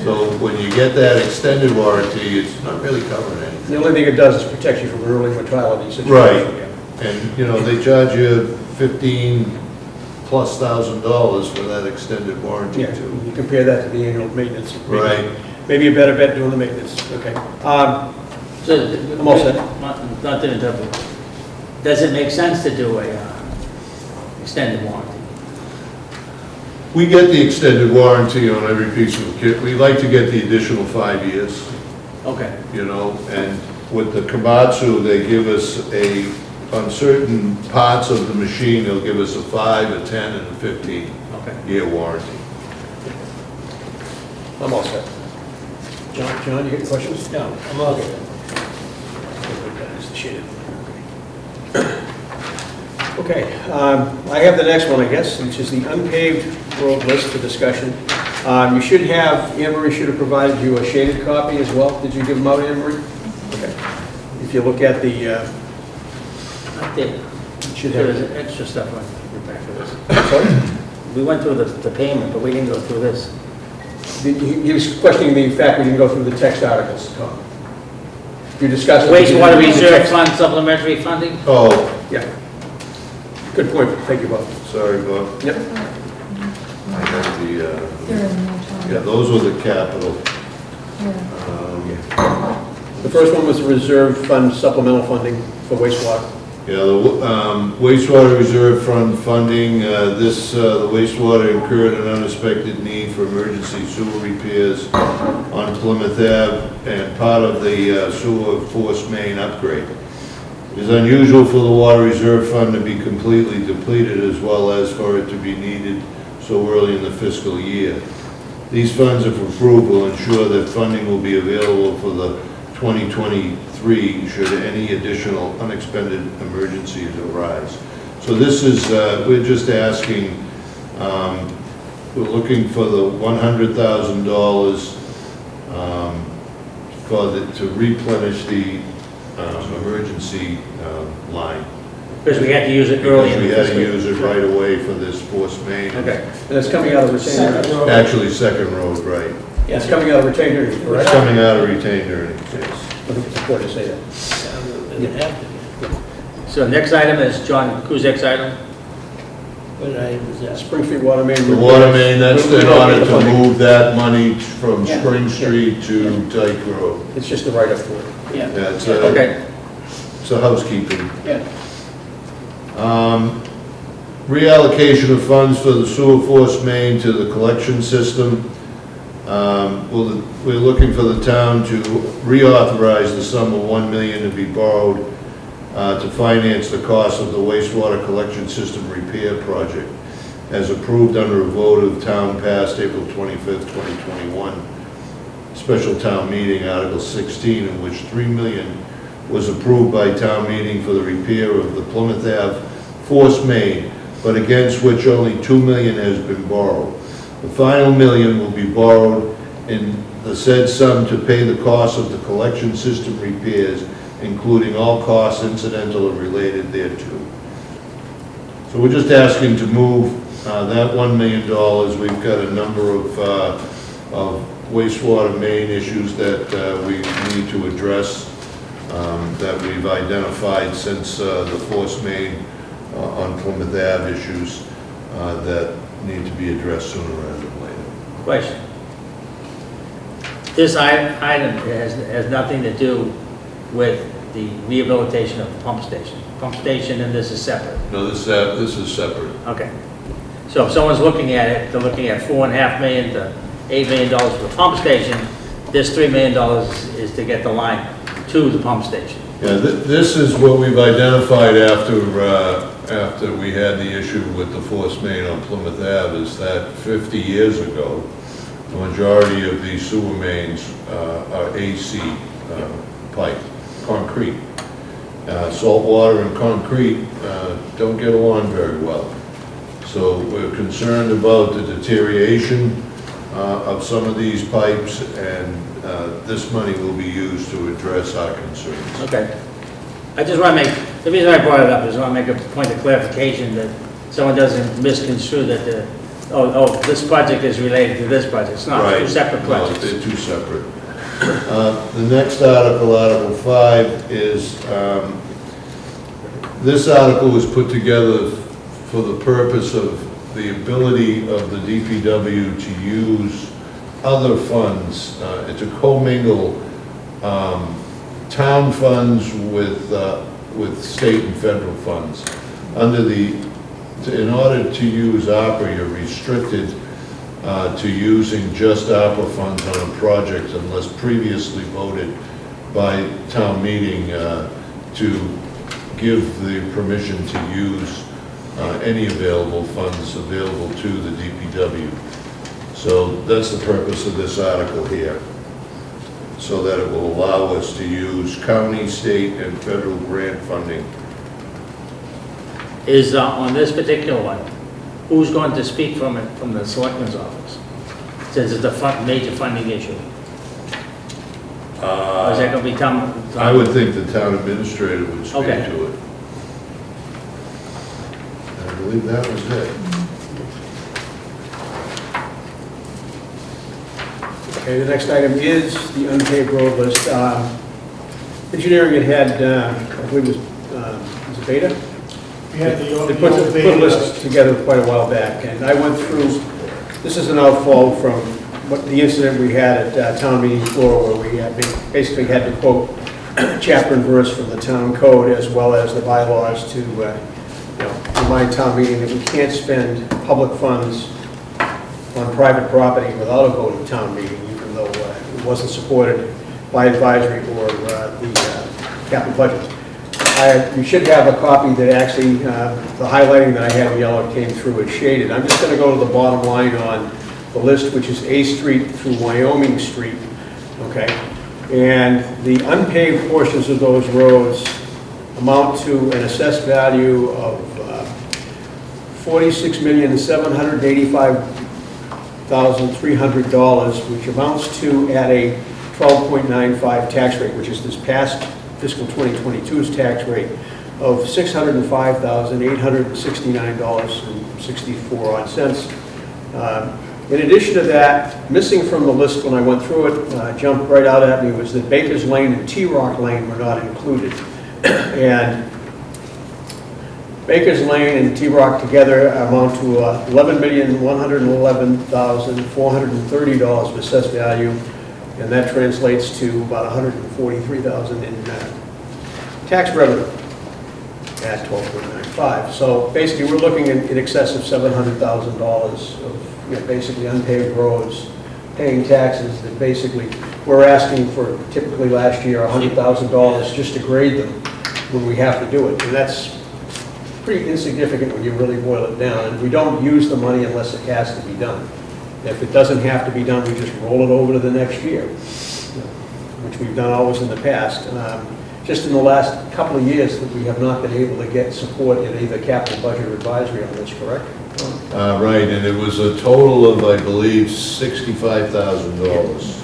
So when you get that extended warranty, it's not really covering anything. The only thing it does is protect you from early mortality situation. Right. And, you know, they charge you $15,000+ for that extended warranty Yeah, too. you compare that to the annual maintenance. Right. Maybe a better bet doing the maintenance, okay. So, I'm all set. Not to interrupt you. Does it make sense to do a extended warranty? We get the extended warranty on every piece of kit. We like to get the additional 5 years, Okay. you know, and with the Komatsu, they give us on certain parts of the machine, they'll give us a 5, a 10, and a 15-year warranty. I'm all set. John, you got any questions? No, I'm all good. That's the shaded one. Okay, I have the next one, I guess, which is the unpaved road list for discussion. You should have, Anne Marie should have provided you a shaded copy as well. Did you give them out, Anne Marie? Okay. If you look at the, Not there. it should There was have, extra stuff on the back of this. sorry? We went through the payment, but we didn't go through this. He was questioning the fact we didn't go through the text articles, Tom. You discussed. Wastewater reserve fund supplementary funding? Oh, Yeah. Good point, thank you, Bob. sorry, Bob. Yep. I got the, They're in there, Tom. yeah, those were the capital. Yeah. The first one was the reserve fund supplemental funding for wastewater. Yeah, the wastewater reserve fund funding, the wastewater incurred an unexpected need for emergency sewer repairs on Plymouth Ave and part of the sewer force main upgrade. It is unusual for the water reserve fund to be completely depleted as well as for it to be needed so early in the fiscal year. These funds, if approved, will ensure that funding will be available for the 2023 should any additional unexpected emergencies arise. So this is, we're just asking, we're looking for the $100,000 to replenish the emergency line. Because we had to use it early in the Because we had to fiscal. use it right away for this force main. Okay. And it's coming out of retained earnings. Second row. Actually, second road, right. It's coming out of retained earnings, It's correct? coming out of retained earnings, yes. I think it's important to say that. It would have to be. So next item is John Kuzek's item. What item was that? Spring Street water main. The water main, that's in order to Funding. move that money from Yeah. Spring Street to Dyke Road. It's just a write-up for it. Yeah. Yeah, it's Okay. a housekeeping. Yeah. Reallocation of funds for the sewer force main to the collection system. We're looking for the town to reauthorize the sum of $1 million to be borrowed to finance the cost of the wastewater collection system repair project, as approved under a vote of town passed April 25th, 2021. Special town meeting, Article 16, in which $3 million was approved by town meeting for the repair of the Plymouth Ave force main, but against which only $2 million has been borrowed. The final $1 million will be borrowed in the said sum to pay the cost of the collection system repairs, including all costs incidental and related thereto. So we're just asking to move that $1 million. We've got a number of wastewater main issues that we need to address, that we've identified since the force main on Plymouth Ave issues that need to be addressed sooner rather than later. Question. This item has nothing to do with the rehabilitation of the pump station. Pump station and this is separate. No, this is separate. Okay. So if someone's looking at it, they're looking at $4.5 million to $8 million for the pump station. This $3 million is to get the line to the pump station. Yeah, this is what we've identified after we had the issue with the force main on Plymouth Ave, is that 50 years ago, the majority of these sewer mains are AC pipe, concrete. Salt water and concrete don't get along very well. So we're concerned about the deterioration of some of these pipes, and this money will be used to address our concerns. Okay. I just want to make, the reason I brought it up is I want to make a point of clarification that someone doesn't misconstrue that this project is related to this project. It's not. Right. Two separate projects. No, they're two separate. The next article, Article 5, is, this article was put together for the purpose of the ability of the DPW to use other funds, to commingle town funds with state and federal funds. In order to use ARPA, you're restricted to using just ARPA funds on a project unless previously voted by town meeting to give the permission to use any available funds available to the DPW. So that's the purpose of this article here, so that it will allow us to use county, state, and federal grant funding. Is on this particular one, who's going to speak from it, from the selectman's office? Since it's a major funding issue. Or is that going to be town? I would think the town administrator would speak Okay. to it. I believe that was it. Okay, the next item is the unpaved road list. Engineering had, I believe it was it Beta? We had the They old put a beta list together quite a while back, and I went through, this is an outfall from what the incident we had at town meeting floor, where we basically had to quote chapter and verse from the town code as well as the bylaws to remind town meeting that we can't spend public funds on private property without a vote of town meeting, even though it wasn't supported by advisory or the capital budget. You should have a copy that actually, the highlighting that I had in yellow came through as shaded. I'm just going to go to the bottom line on the list, which is A Street through Wyoming Street, okay? And the unpaved portions of those roads amount to an assessed value of $46,785,300, which amounts to at a 12.95 tax rate, which is this past fiscal 2022's tax rate of $605,869.64. In addition to that, missing from the list when I went through it, jumped right out at me, was that Baker's Lane and T-Rock Lane were not included. And Baker's Lane and T-Rock together amount to $11,111,430 of assessed value, and that translates to about $143,000 in tax revenue at 12.95. So basically, we're looking in excess of $700,000 of basically unpaved roads, paying taxes that basically we're asking for. Typically last year $100,000 just to grade them when we have to do it, and that's pretty insignificant when you really boil it down. And we don't use the money unless it has to be done. If it doesn't have to be done, we just roll it over to the next year, which we've done always in the past. just in the last couple of years that we have not been able to get support in either capital budget or advisory on this, correct? Right, and it was a total of, I believe, $65,000.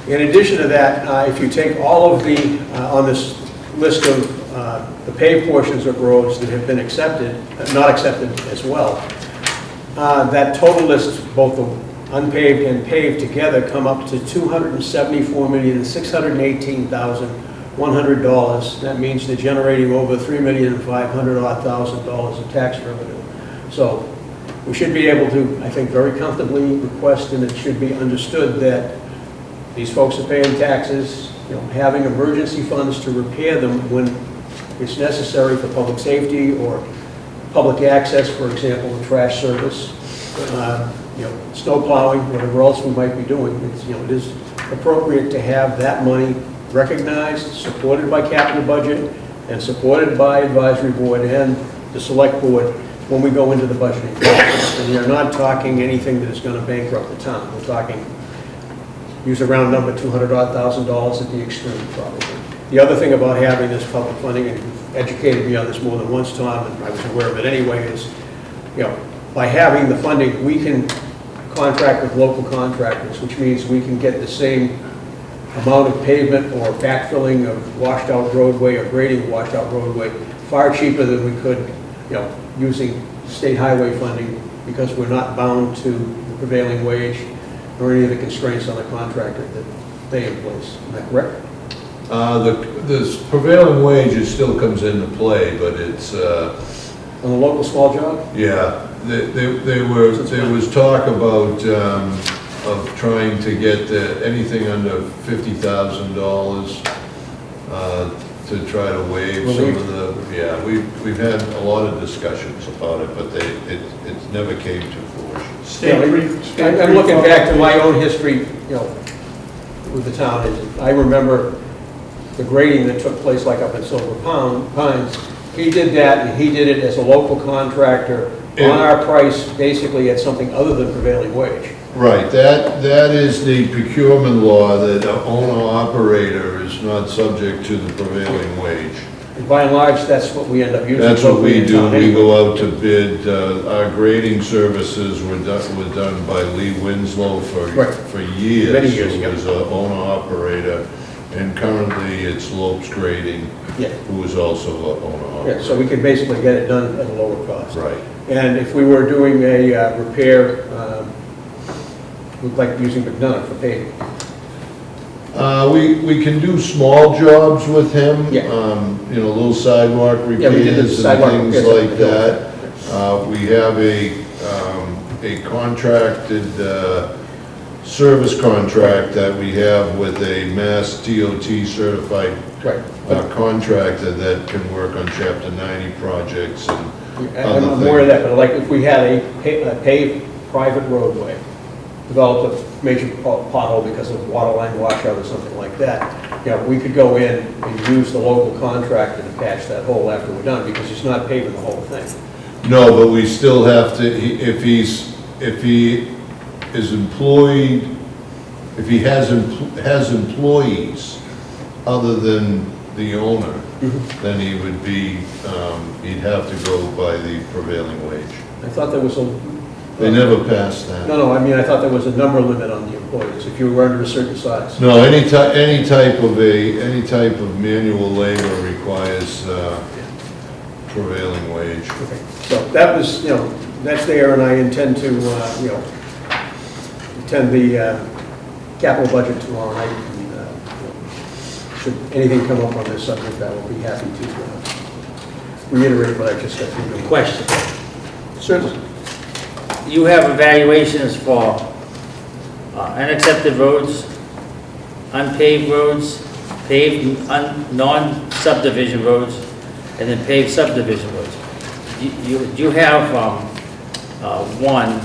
In addition to that, if you take all of the, on this list of the paved portions of roads that have been accepted, not accepted as well, that total list, both the unpaved and paved together, come up to $274,618,100. That means they're generating over $3,500,000 of tax revenue. So we should be able to, I think, very comfortably request, and it should be understood that these folks are paying taxes, you know, having emergency funds to repair them when it's necessary for public safety or public access, for example, the trash service, you know, snow plowing, whatever else we might be doing. It's, you know, it is appropriate to have that money recognized, supported by capital budget, and supported by advisory board and the select board when we go into the budgeting process. And we are not talking anything that is going to bankrupt the town. We're talking, use a round number, $200,000 at the extreme, probably. The other thing about having this public funding, and you've educated me on this more than once, Tom, and I was aware of it anyway, is, you know, by having the funding, we can contract with local contractors, which means we can get the same amount of pavement or backfilling of washed out roadway or grading washed out roadway far cheaper than we could, you know, using state highway funding, because we're not bound to the prevailing wage or any of the constraints on the contractor that they in place. Am I correct? This prevailing wage, it still comes into play, but it's, On the local small job? yeah, there was talk about, of trying to get anything under $50,000, to try to waive some of the, yeah, we've had a lot of discussions about it, but it never came to fruition. I'm looking back to my own history, you know, with the town. I remember the grading that took place like up in Silver Pines. He did that, and he did it as a local contractor on our price, basically at something other than prevailing wage. Right, that is the procurement law, that the owner-operator is not subject to the prevailing wage. And by and large, that's what we end up using. That's what we do, we anyway. go out to bid. Our grading services were done by Lee Winslow for years. Many years, Who yeah. was an owner-operator, and currently it's Lopes Grading, Yeah. who is also an owner-operator. Yeah, so we can basically get it done at a lower cost. Right. And if we were doing a repair, we'd like using McDonough for paving. We can do small jobs with him. Yeah. You know, little sidewalk Yeah, we did the repairs and sidewalk things repairs like up the hill. that. We have a contracted service contract that we have with a Mass DOT certified Right. contractor that can work on Chapter 90 projects and I'm aware of that, but like if we had a paved private roadway, developed a major pothole because of water line washout or something like that, you know, we could go in and use the local contractor to patch that hole after we're done, because he's not paving the whole thing. No, but we still have to, if he is employed, if he has employees other than the owner, then he would be, he'd have to go by the prevailing wage. I thought there was a... They never passed that. No, I mean, I thought there was a number limit on the employees, if you were under a certain size. No, any type of manual labor requires prevailing wage. Okay. So that was, you know, that's there, and I intend to, you know, attend the capital budget tomorrow night. And, you know, should anything come up on this subject, I will be happy to reiterate what I just said. Question. Certainly. You have evaluations for unaccepted roads, unpaved roads, paved non-subdivision roads, and then paved subdivision roads. You have, one,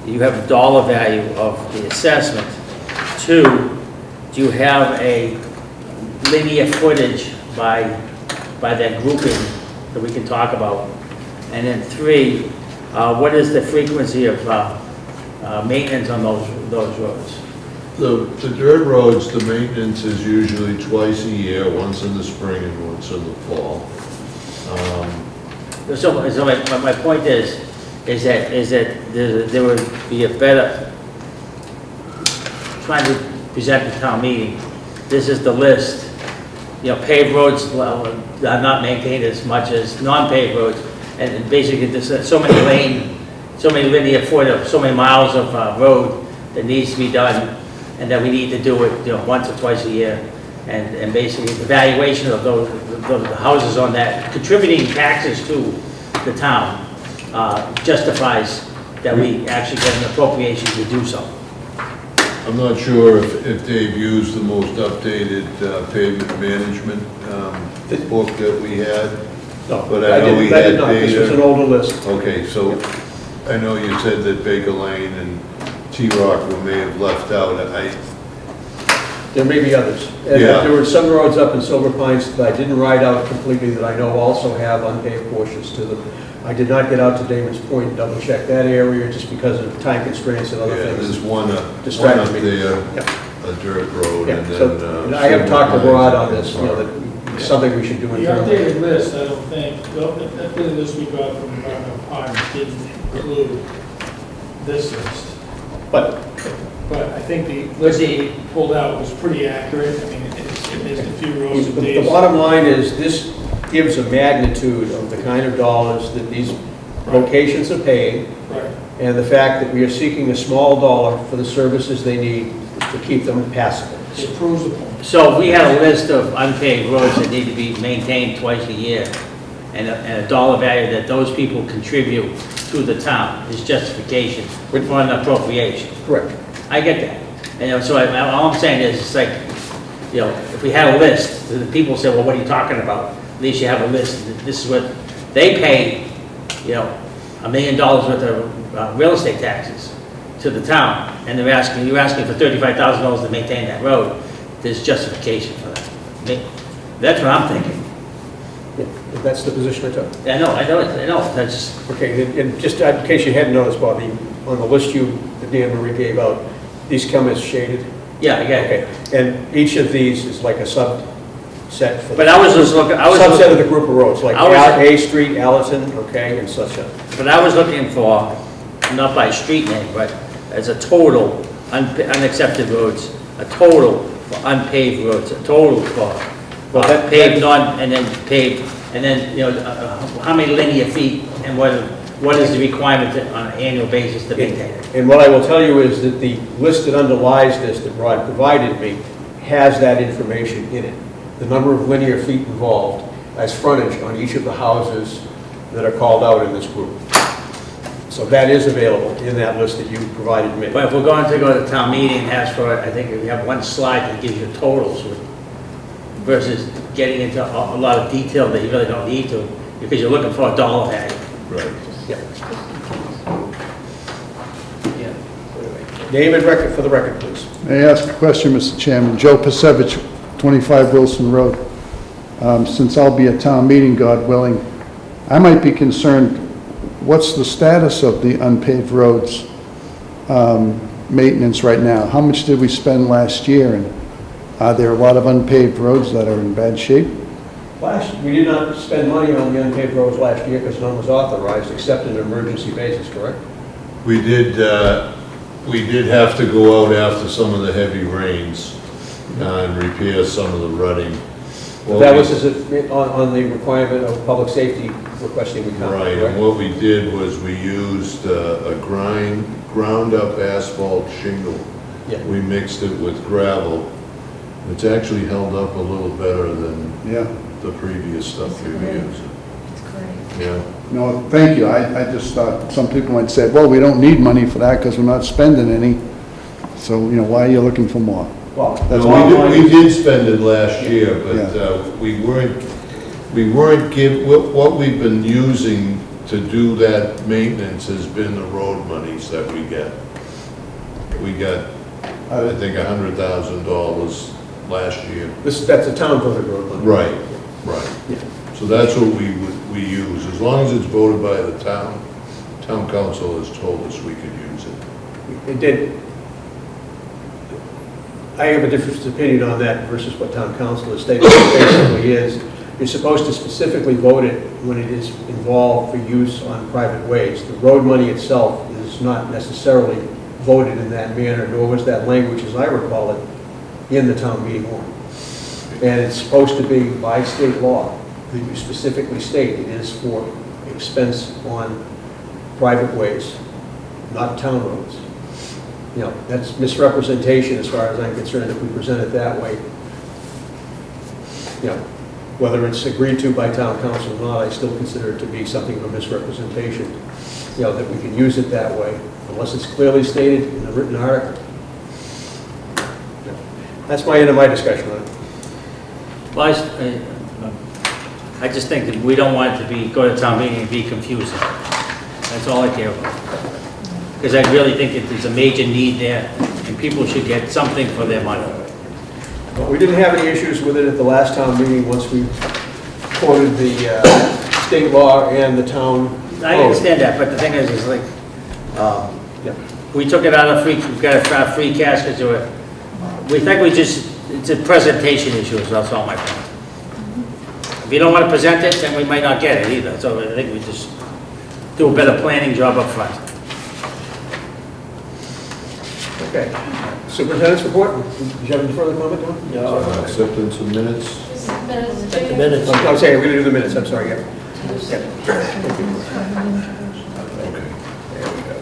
you have a dollar value of the assessment. Two, do you have a linear footage by that grouping that we can talk about? And then three, what is the frequency of maintenance on those roads? The dirt roads, the maintenance is usually twice a year, once in the spring and once in the fall. So my point is that there would be a better, trying to present the town meeting, this is the list. You know, paved roads well, are not maintained as much as non-paved roads, and basically there's so many linear foot, of so many miles of road that needs to be done, and that we need to do it, you know, once or twice a year. And basically the valuation of those the houses on that, contributing taxes to the town, justifies that we actually get an appropriation to do so. I'm not sure if they've used the most updated pavement management book that we had. No, But I know we did had not. This was an data. older list. Okay, so I know you said that Baker Lane and T-Rock may have left out. There may be others. And Yeah. there were some roads up in Silver Pines that I didn't ride out completely that I know also have unpaved portions to them. I did not get out to Damon's Point and double check that area just because of time constraints and other Yeah, things. there's one up Distracted me. there, Yep. a dirt road, Yeah, and so, then. and I have talked to Silver Rod Pines on this, you know, that it's something we should do The internally. updated list, I don't think, that list we got from Environmental Department didn't include this list. But But I think the list that we pulled out was pretty accurate. I mean, it missed a few rows of the dates. bottom line is, this gives a magnitude of the kind of dollars that these locations are paying, Right. and the fact that we are seeking a small dollar for the services they need to keep them passable. It proves the point. So if we had a list of unpaved roads that need to be maintained twice a year, and a dollar value that those people contribute to the town, is justification for an appropriation. Correct. I get that. And, you know, so all I'm saying is, it's like, you know, if we had a list, the people say, well, what are you talking about? At least you have a list. This is what they pay, you know, $1 million worth of real estate taxes to the town, and you're asking for $35,000 to maintain that road. There's justification for that. That's what I'm thinking. If that's the position I took. I know. That's Okay, and just in case you hadn't noticed, Bob, on the list that Dan Marie gave out, these come as shaded. yeah, I get it. Okay, and each of these is like a subset for. But I was just looking. Subset of the group of roads, like I was- A Street, Allerton, okay, and such. But I was looking for, not by street name, but as a total, unaccepted roads, a total for unpaved roads, a total for Well, that- paved, and then paved, and then, you know, how many linear feet, and what is the requirement on an annual basis to maintain it? And what I will tell you is that the list that underlies this that Rod provided me has that information in it. The number of linear feet involved as frontage on each of the houses that are called out in this group. So that is available in that list that you provided me. But if we're going to go to town meeting and ask for it, I think we have one slide that gives you totals versus getting into a lot of detail that you really don't need to, because you're looking for a dollar value. Right. Yeah. Name and record, for the record, please. May I ask a question, Mr. Chairman? Joe Pasevich, 25 Wilson Road. Since I'll be at town meeting, God willing, I might be concerned, what's the status of the unpaved roads maintenance right now? How much did we spend last year? And are there a lot of unpaved roads that are in bad shape? We did not spend money on the unpaved roads last year because none was authorized, except on an emergency basis, correct? We did have to go out after some of the heavy rains and repair some of the rutting. Well, That was on the requirement of public safety requesting we come. Right, and what we did was we used a ground up asphalt shingle. Yeah. We mixed it with gravel. It's actually held up a little better than Yeah. the previous stuff we were using. It's great. Yeah. No, thank you. I just thought some people might say, well, we don't need money for that because we're not spending any. So, you know, why are you looking for more? Well, That's No, all. we did spend it last year, but Yeah. we weren't what we've been using to do that maintenance has been the road monies that we get. We got, I think, $100,000 last year. that's a town voted road money. Right. Yeah. So that's what we use. As long as it's voted by the town council has told us we could use it. It did. I have a different opinion on that versus what town council has stated. It basically is, you're supposed to specifically vote it when it is involved for use on private ways. The road money itself is not necessarily voted in that manner, nor was that language, as I recall it, in the town meeting warrant. And it's supposed to be by state law that you specifically state it is for expense on private ways, not town roads. You know, that's misrepresentation as far as I'm concerned if we present it that way. You know, whether it's agreed to by town council or not, I still consider it to be something of a misrepresentation. You know, that we can use it that way unless it's clearly stated in a written article. That's my end of my discussion on it. Well, I just think that we don't want it to go to town meeting and be confusing. That's all I care about. Because I really think that there's a major need there, and people should get something for their money. But we didn't have any issues with it at the last town meeting once we quoted the state law and the town. I understand that, but the thing is like, Yeah. we took it out of free, we've got a free cash to do it. We think it's a presentation issue, that's all my point. If you don't want to present it, then we might not get it either, so I think we just do a better planning job up front. Okay. Superintendent's report. Did you have any further comment, Tom? No, Acceptance of minutes? take the minutes. I'm saying, we're going to do the minutes, I'm sorry, yeah. Okay. There we go.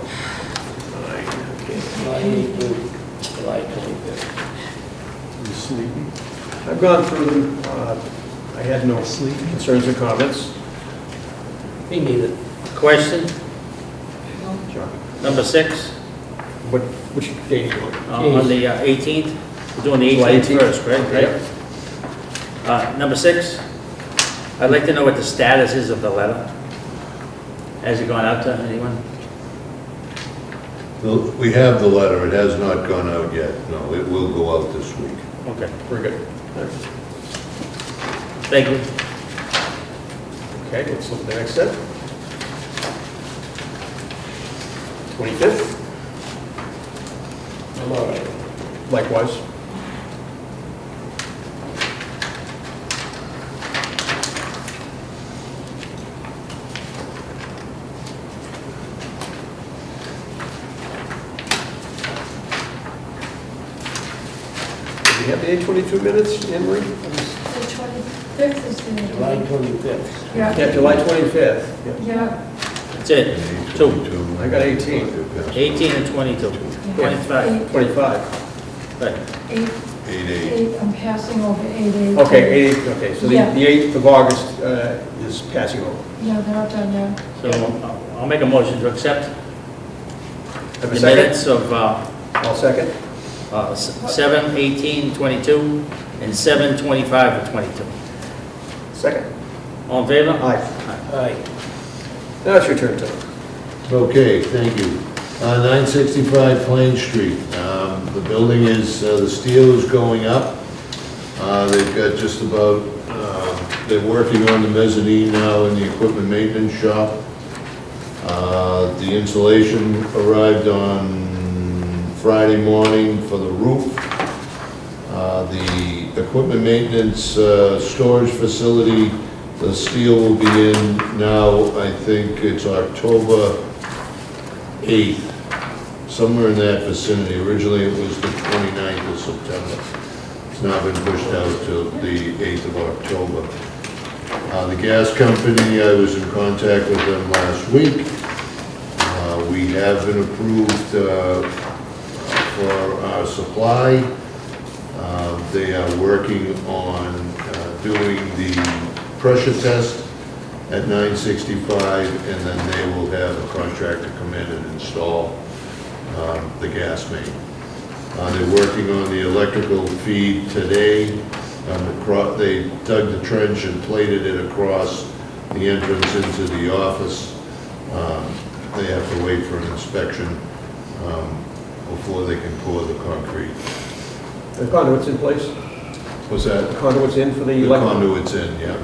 July 18th, July 25th. I've gone through them. I had no concerns or comments. Me neither. Question, John, number 6, which date are you on? on the 18th, we're doing the July 18th 18th. first, right? Number 6, I'd like to know what the status is of the letter. Has it gone out to anyone? We have the letter, it has not gone out yet. No, it will go out this week. Okay, Very good. thank you. Okay, let's look at the next set. 25th, I'm all right. likewise. Do we have the 8:22 minutes, Anne Marie? The 25th is the... July 25th. Yeah, Yeah, July 25th. Yeah. yeah, That's it, 2, I got 18. 18 and 22, 25, 25. right. 8, 8/8. I'm passing over 8/8. Okay, 8, okay, so the Yeah. 8th of August is passing over. Yeah, they're all done now. So I'll make a motion to accept Have a the second? minutes of I'll second. 7/18/22 and 7/25/22. Second. All in favor? Aye. All right. Now it's your turn, Tom. Okay, thank you. 965 Plain Street. The building is, the steel is going up. They've got just about, they're working on the mezzanine now in the equipment maintenance shop. The insulation arrived on Friday morning for the roof. The equipment maintenance storage facility, the steel will be in now, I think it's October 8th, somewhere in that vicinity. Originally, it was the 29th of September. It's now been pushed out to the 8th of October. The gas company, I was in contact with them last week. We have been approved for our supply. They are working on doing the pressure test at 965, and then they will have a contractor come in and install the gas main. They're working on the electrical feed today. They dug the trench and plated it across the entrance into the office. They have to wait for an inspection before they can pour the concrete. The conduit's in place? Was that? The conduit's in for the The electric? conduit's in, yeah.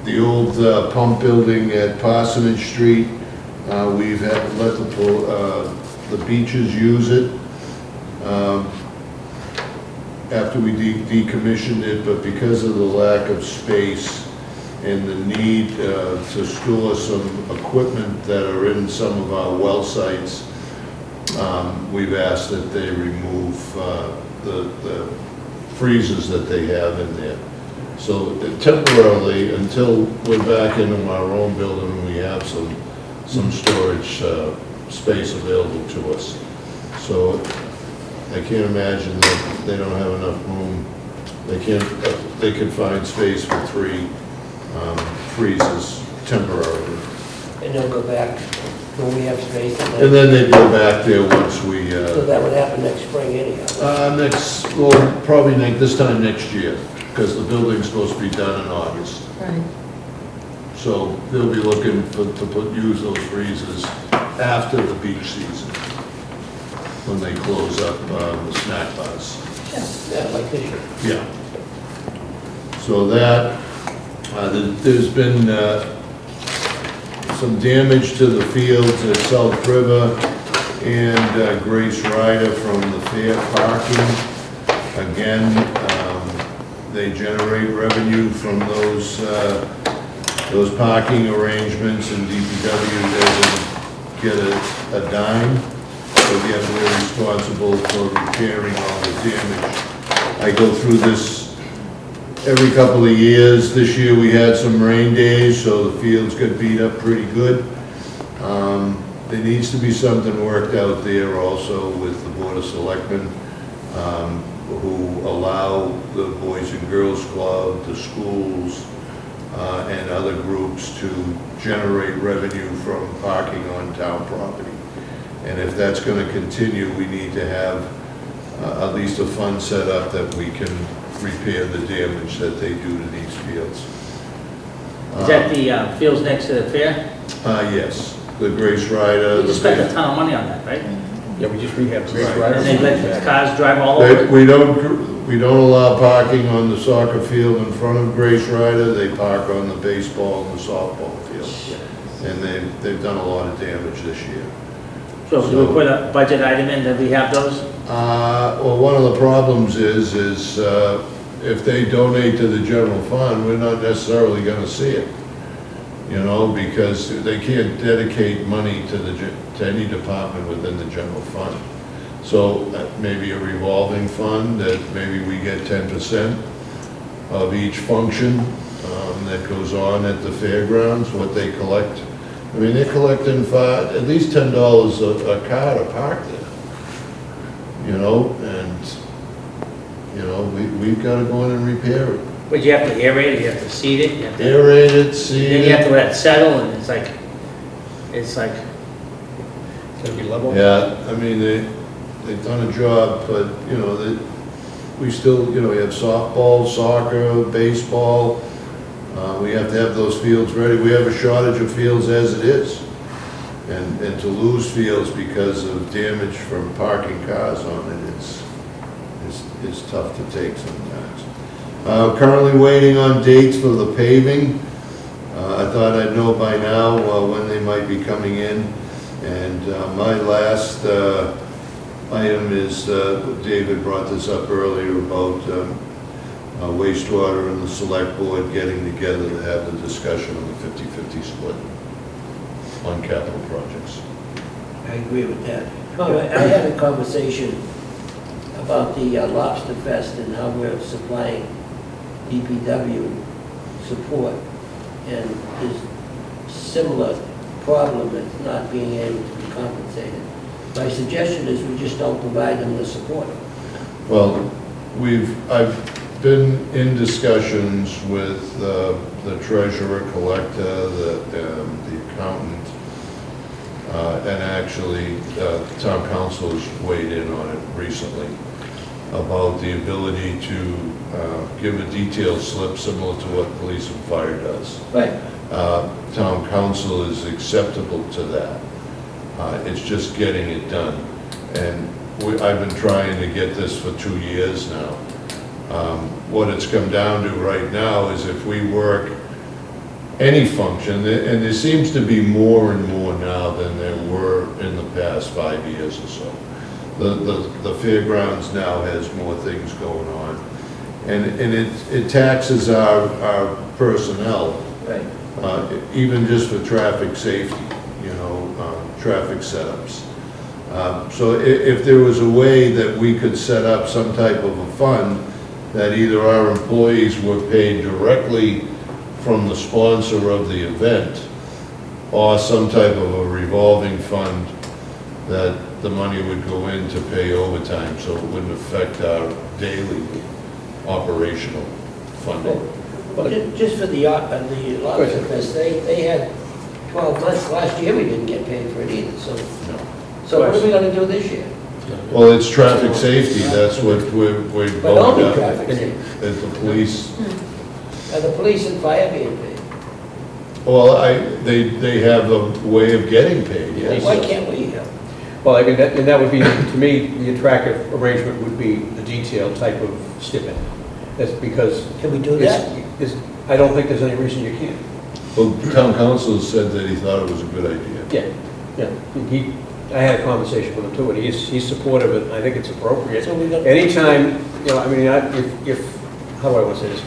The old pump building at Parsonage Street, We've had, let the beaches use it after we decommissioned it, but because of the lack of space and the need to store some equipment that are in some of our well sites, we've asked that they remove the freezers that they have in there. So temporarily, until we're back into our own building, we have some storage space available to us. So I can't imagine that they don't have enough room. They can find space for 3 freezers temporarily. And they'll go back when we have space. And then they go back there once we, So that would happen next spring anyhow. probably this time next year, because the building's supposed to be done in August. Right. So they'll be looking use those freezers after the beach season, when they close up the snack bars. Yeah, like this year. Yeah. So that, there's been some damage to the fields at South River and Grace Ryder from the fair parking. Again, they generate revenue from those parking arrangements, and DPW doesn't get a dime. So yet we're responsible for repairing all the damage. I go through this every couple of years. This year we had some rain days, so the fields got beat up pretty good. There needs to be something worked out there also with the Board of Selectmen, who allow the Boys and Girls Club, the schools, and other groups to generate revenue from parking on town property. And if that's going to continue, we need to have at least a fund set up that we can repair the damage that they do to these fields. Is that the fields next to the fair? Yes, the Grace Ryder. We just spent a ton of money on that, right? Yeah, we just rehabbed Grace Right. Ryder. And they let cars drive all over? We don't allow parking on the soccer field in front of Grace Ryder. They park on the baseball and the softball field. And they've done a lot of damage this year. So do we put a budget item in that we have those? Well, one of the problems is if they donate to the general fund, we're not necessarily gonna see it. You know, because they can't dedicate money to any department within the general fund. So maybe a revolving fund that maybe we get 10% of each function that goes on at the fairgrounds, what they collect. I mean, they're collecting at least $10 a car to park there, you know, and, you know, we've got to go in and repair it. But you have to aerate it, you have to seed it, you have to... Aerate it, seed Then you have it. to let it settle, and it's like... It's gonna be level. Yeah, I mean, they've done a job, but, you know, we still, you know, we have softball, soccer, baseball. We have to have those fields ready. We have a shortage of fields as it is. And to lose fields because of damage from parking cars on it, it's tough to take sometimes. Currently waiting on dates for the paving. I thought I'd know by now when they might be coming in. And my last item is, David brought this up earlier about wastewater and the select board getting together to have the discussion on the 50-50 split on capital projects. I agree with that. I had a conversation about the Lobster Fest and how we're supplying DPW support, and there's similar problem with not being able to be compensated. My suggestion is we just don't provide them the support. Well, I've been in discussions with the treasurer, collector, the accountant, and actually town council has weighed in on it recently about the ability to give a detailed slip similar to what police and fire does. Right. Town council is acceptable to that. It's just getting it done. And I've been trying to get this for 2 years now. What it's come down to right now is if we work any function, and there seems to be more and more now than there were in the past 5 years or so. The fairgrounds now has more things going on, and it taxes our personnel, Right. even just for traffic safety, traffic setups. So if there was a way that we could set up some type of a fund that either our employees were paid directly from the sponsor of the event, or some type of a revolving fund that the money would go in to pay overtime, so it wouldn't affect our daily operational funding. Just for the Lobster Fest, they had 12 months, last year we didn't get paid for it either, so what are we gonna do this year? Well, it's traffic safety, that's what we're But only voting on. traffic safety. As the police, Are the police and fire being paid? well, they have a way of getting paid, yes. Why can't we help? Well, I mean, that would be, to me, the attractive arrangement would be the detail type of stipend. That's because Can we do that? I don't think there's any reason you can't. Well, town council said that he thought it was a good idea. Yeah. I had a conversation with him too, and he's supportive of it, and I think it's appropriate. So we got- Anytime, I mean, if, how do I want to say this?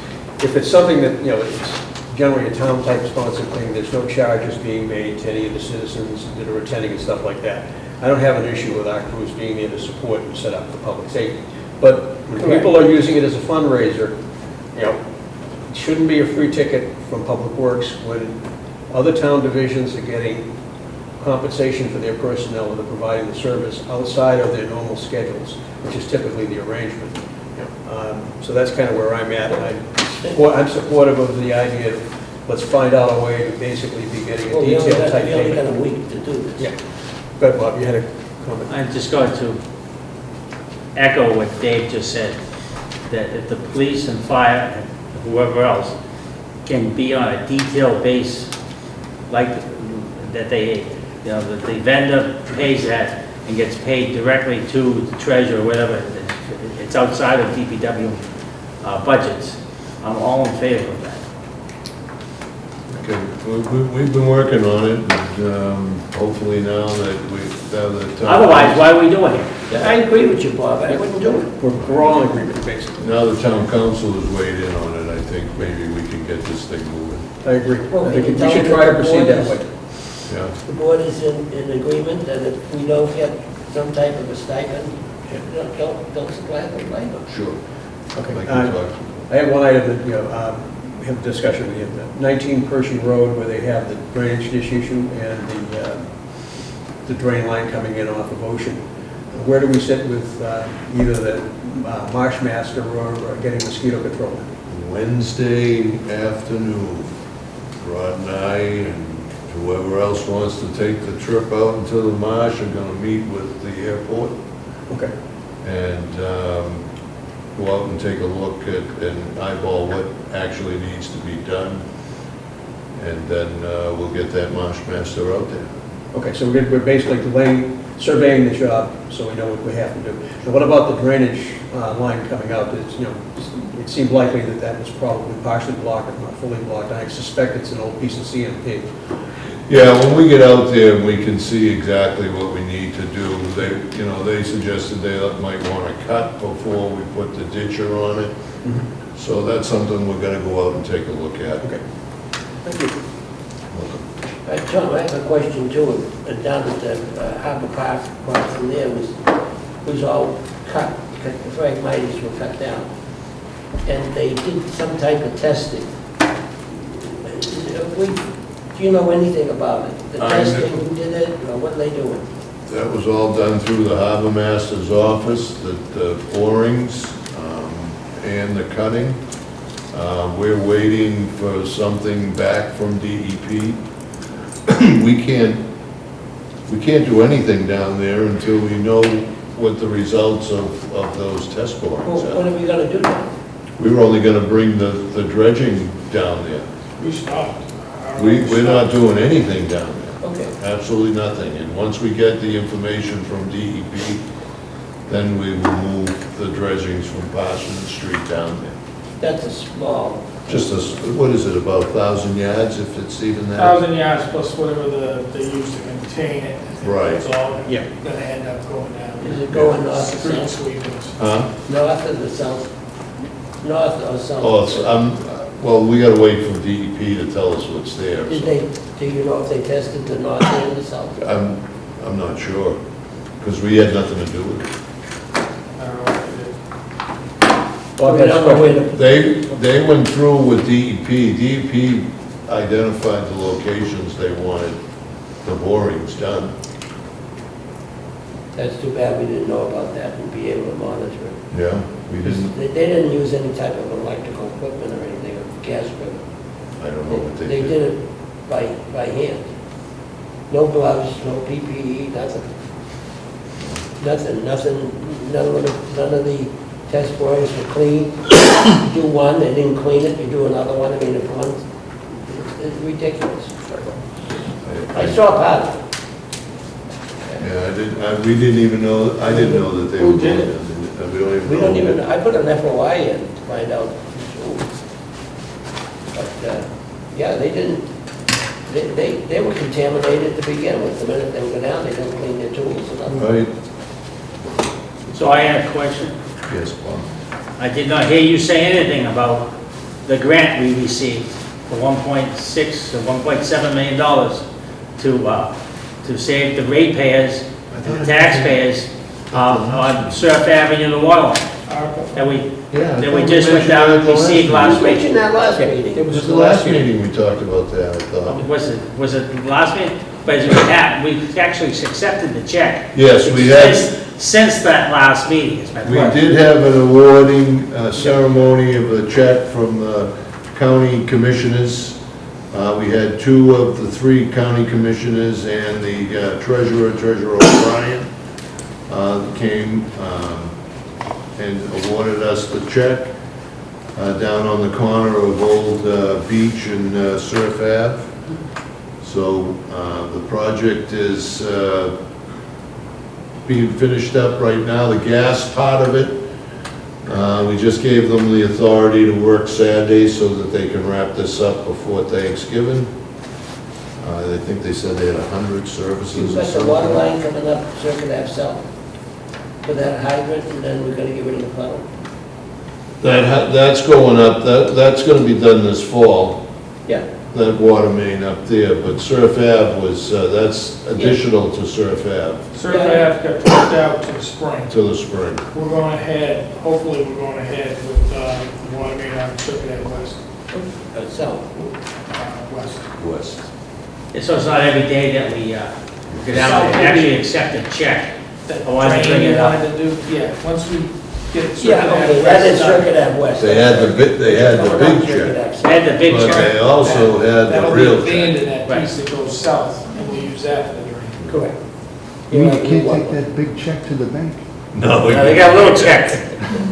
If it's something that, it's generally a town-type sponsored thing, there's no charges being made to any of the citizens that are attending and stuff like that. I don't have an issue with our crews being there to support and set up for public safety. But when people are using it as a fundraiser, it shouldn't be a free ticket from Public Works when other town divisions are getting compensation for their personnel and are providing the service outside of their normal schedules, which is typically the arrangement. So that's kind of where I'm at. I'm supportive of the idea of, let's find out a way to basically be getting a Well, we only detailed type got a payment. week to do this. Yeah. But Bob, you had a comment? I'm just going to echo what Dave just said, that if the police and fire and whoever else can be on a detailed base, like that that the vendor pays that and gets paid directly to the treasurer or whatever, it's outside of DPW budgets, I'm all in favor of that. Okay, we've been working on it, and hopefully now that Otherwise, why are we doing it? I agree with you, Bob, I wouldn't do it. We're all in agreement, basically. now the town council has weighed in on it, I think maybe we can get this thing moving. I agree. Well, I think we we can should tell try to the proceed that board way. Yeah, The board is in agreement that if we don't get some type of a stipend, don't supply the labor. sure. Okay. Like you talked. I have one item that, we have a discussion with you, 19 Pershing Road, where they have the drainage ditch issue and the drain line coming in off of Ocean. Where do we sit with either the marsh master or getting mosquito control? Wednesday afternoon, Rod and I and whoever else wants to take the trip out into the marsh are gonna meet with the airport Okay. and go out and take a look at and eyeball what actually needs to be done. And then we'll get that marsh master out there. Okay, so we're basically surveying the job, so we know what we have to do. And what about the drainage line coming out? It seemed likely that was probably partially blocked, if not fully blocked. I suspect it's an old piece of CMP. Yeah, when we get out there, we can see exactly what we need to do. They suggested they might want to cut before we put the ditcher on it. So that's something we're gonna go out and take a look at. Okay. Thank you. Tom, I have a question too. Down at the Harbor Park, across from there was all cut, the phragmites were cut down. And they did some type of testing. Do you know anything about it? The testing, who did it, or what are they doing? That was all done through the harbor master's office, the borings and the cutting. We're waiting for something back from DEP. We can't do anything down there until we know what the results of those test borings Well, what are. are we gonna do now? We were only gonna bring the dredging down there. We stopped. We're not doing anything down there. Okay. Absolutely nothing. And once we get the information from DEP, then we will move the dredgings from Parsons Street down there. That's a small Just a, what is it, about 1,000 yards, if it's even that? 1,000 yards plus whatever they use to contain it. Right. It's all Yeah. gonna end up going down. Is it going north or Street south? sweepings. Huh? North or the south? North or south? Oh, it's, well, we gotta wait for DEP to tell us what's there, Did so. they, do you know if they tested the north and the south? I'm not sure, because we had nothing to do with it. I don't know what it is. Bob, We that's don't know question. where the- They went through with DEP. DEP identified the locations they wanted the borings done. That's too bad we didn't know about that and be able to monitor it. Yeah, we didn't, They didn't use any type of electrical equipment or anything, or gas equipment. I don't know what They they did did. it by hand. No gloves, no PPE, nothing. None of the test boilers were clean. You do one, they didn't clean it, you do another one, I mean, if one, it's ridiculous. I saw part of it. Yeah, we didn't even know, I didn't know that they Who were doing did it. We don't even know. We don't even, I put an FOI in to find out. But, yeah, they didn't, they were contaminated to begin with. The minute they would go down, they didn't clean their tools and nothing. Right, So I had a question. yes, Bob. I did not hear you say anything about the grant we received for 1.6 or 1.7 million dollars to save the ratepayers, the taxpayers on Surf Avenue and Waterline that we just went down and received last You week. mentioned that last meeting. It was the last meeting we talked about that, I thought. Was it last meeting? But we actually accepted the check. Yes, we had. Since that last meeting, it's been. We did have an awarding ceremony of a check from the county commissioners. We had 2 of the 3 county commissioners and the Treasurer O'Brien, came and awarded us the check down on the corner of Old Beach and Surf Ave. So the project is being finished up right now, the gas part of it. We just gave them the authority to work Saturday so that they can wrap this up before Thanksgiving. I think they said they had 100 services You've or got the water something. line coming up Circuit Ave South with that hydrant, and then we're gonna get rid of the puddle. That's going up, that's gonna be done this fall, Yeah. that water main up there, but Surf Ave was, that's additional to Surf Ave, Surf Ave got pushed out to the spring. to the spring. We're going ahead, hopefully we're going ahead with the water main on Circuit Ave West, South. west. West. So it's not every day that we go down and actually accept a check. That I wanted to bring drain it you up. wanted to do, yeah, once we get Circuit Yeah, okay, Ave that is West done. Circuit Ave West. They had the big check, I had the big but check. they also had the That'll real be check. abandoned, that Right. piece that goes south, and we'll use that for the drain. Correct. You Yeah, can't want take one. that big check to the bank? No, No, they got a little check,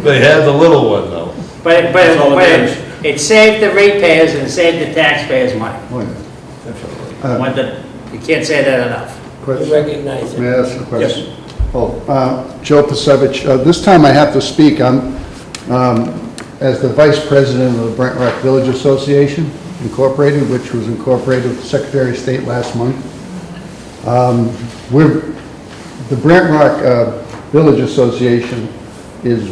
They had the little one though. but it saved the ratepayers and saved the taxpayers money. Wait, You can't say that enough. We question. recognize it. May I ask a question? Joe Pasevich, this time I have to speak. I'm, as the Vice President of the Brent Rock Village Association Incorporated, which was incorporated with the Secretary of State last month. The Brent Rock Village Association is,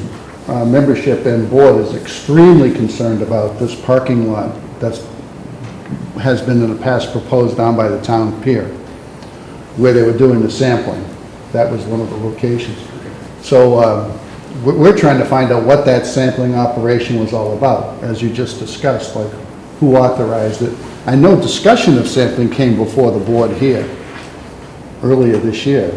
membership and board is extremely concerned about this parking lot has been in the past proposed down by the town pier, where they were doing the sampling. That was one of the locations. So we're trying to find out what that sampling operation was all about, as you just discussed, like who authorized it. I know discussion of sampling came before the board here earlier this year.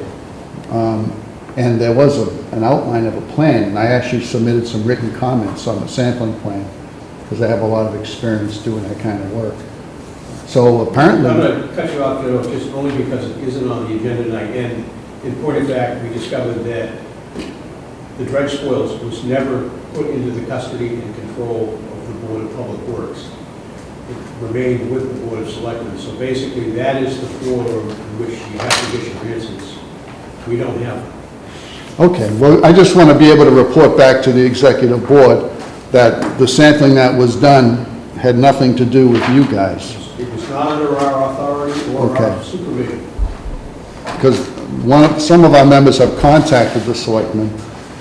And there was an outline of a plan, and I actually submitted some written comments on the sampling plan, because I have a lot of experience doing that kind of work. So apparently... I'm going to cut you off, Joe, just only because it isn't on the agenda tonight. And in point of fact, we discovered that the dredge spoils was never put into the custody and control of the Board of Public Works. It remained with the Board of Selectmen. So basically, that is the forum in which you have to get your answers. We don't have them. Okay, well, I just want to be able to report back to the executive board that the sampling that was done had nothing to do with you guys. It was not under our authority or our Okay. supervision. Because some of our members have contacted the selectmen,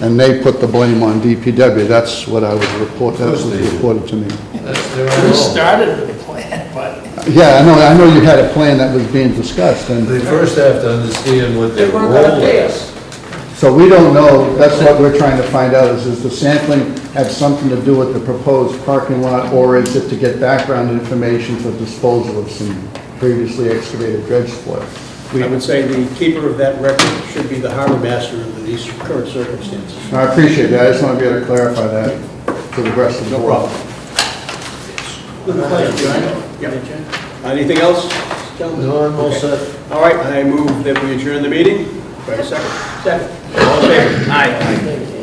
and they put the blame on DPW. That's what that was reported to me. That's their We own. started with the plan, but Yeah, I know you had a plan that was being discussed, and They first have to understand what they their weren't role gonna pay is. us. so we don't know, that's what we're trying to find out, is the sampling have something to do with the proposed parking lot, or is it to get background information for disposal of some previously excavated dredge spoil? I would say the keeper of that record should be the harbor master under these current circumstances. I appreciate that, I just want to be able to clarify that to the rest of the No board. problem. Good question. Yep. Anything else, gentlemen? No, I'm all Okay. set. All right, I move that we adjourn the meeting. Do I have a second? Second. All in favor? Aye. Thank you.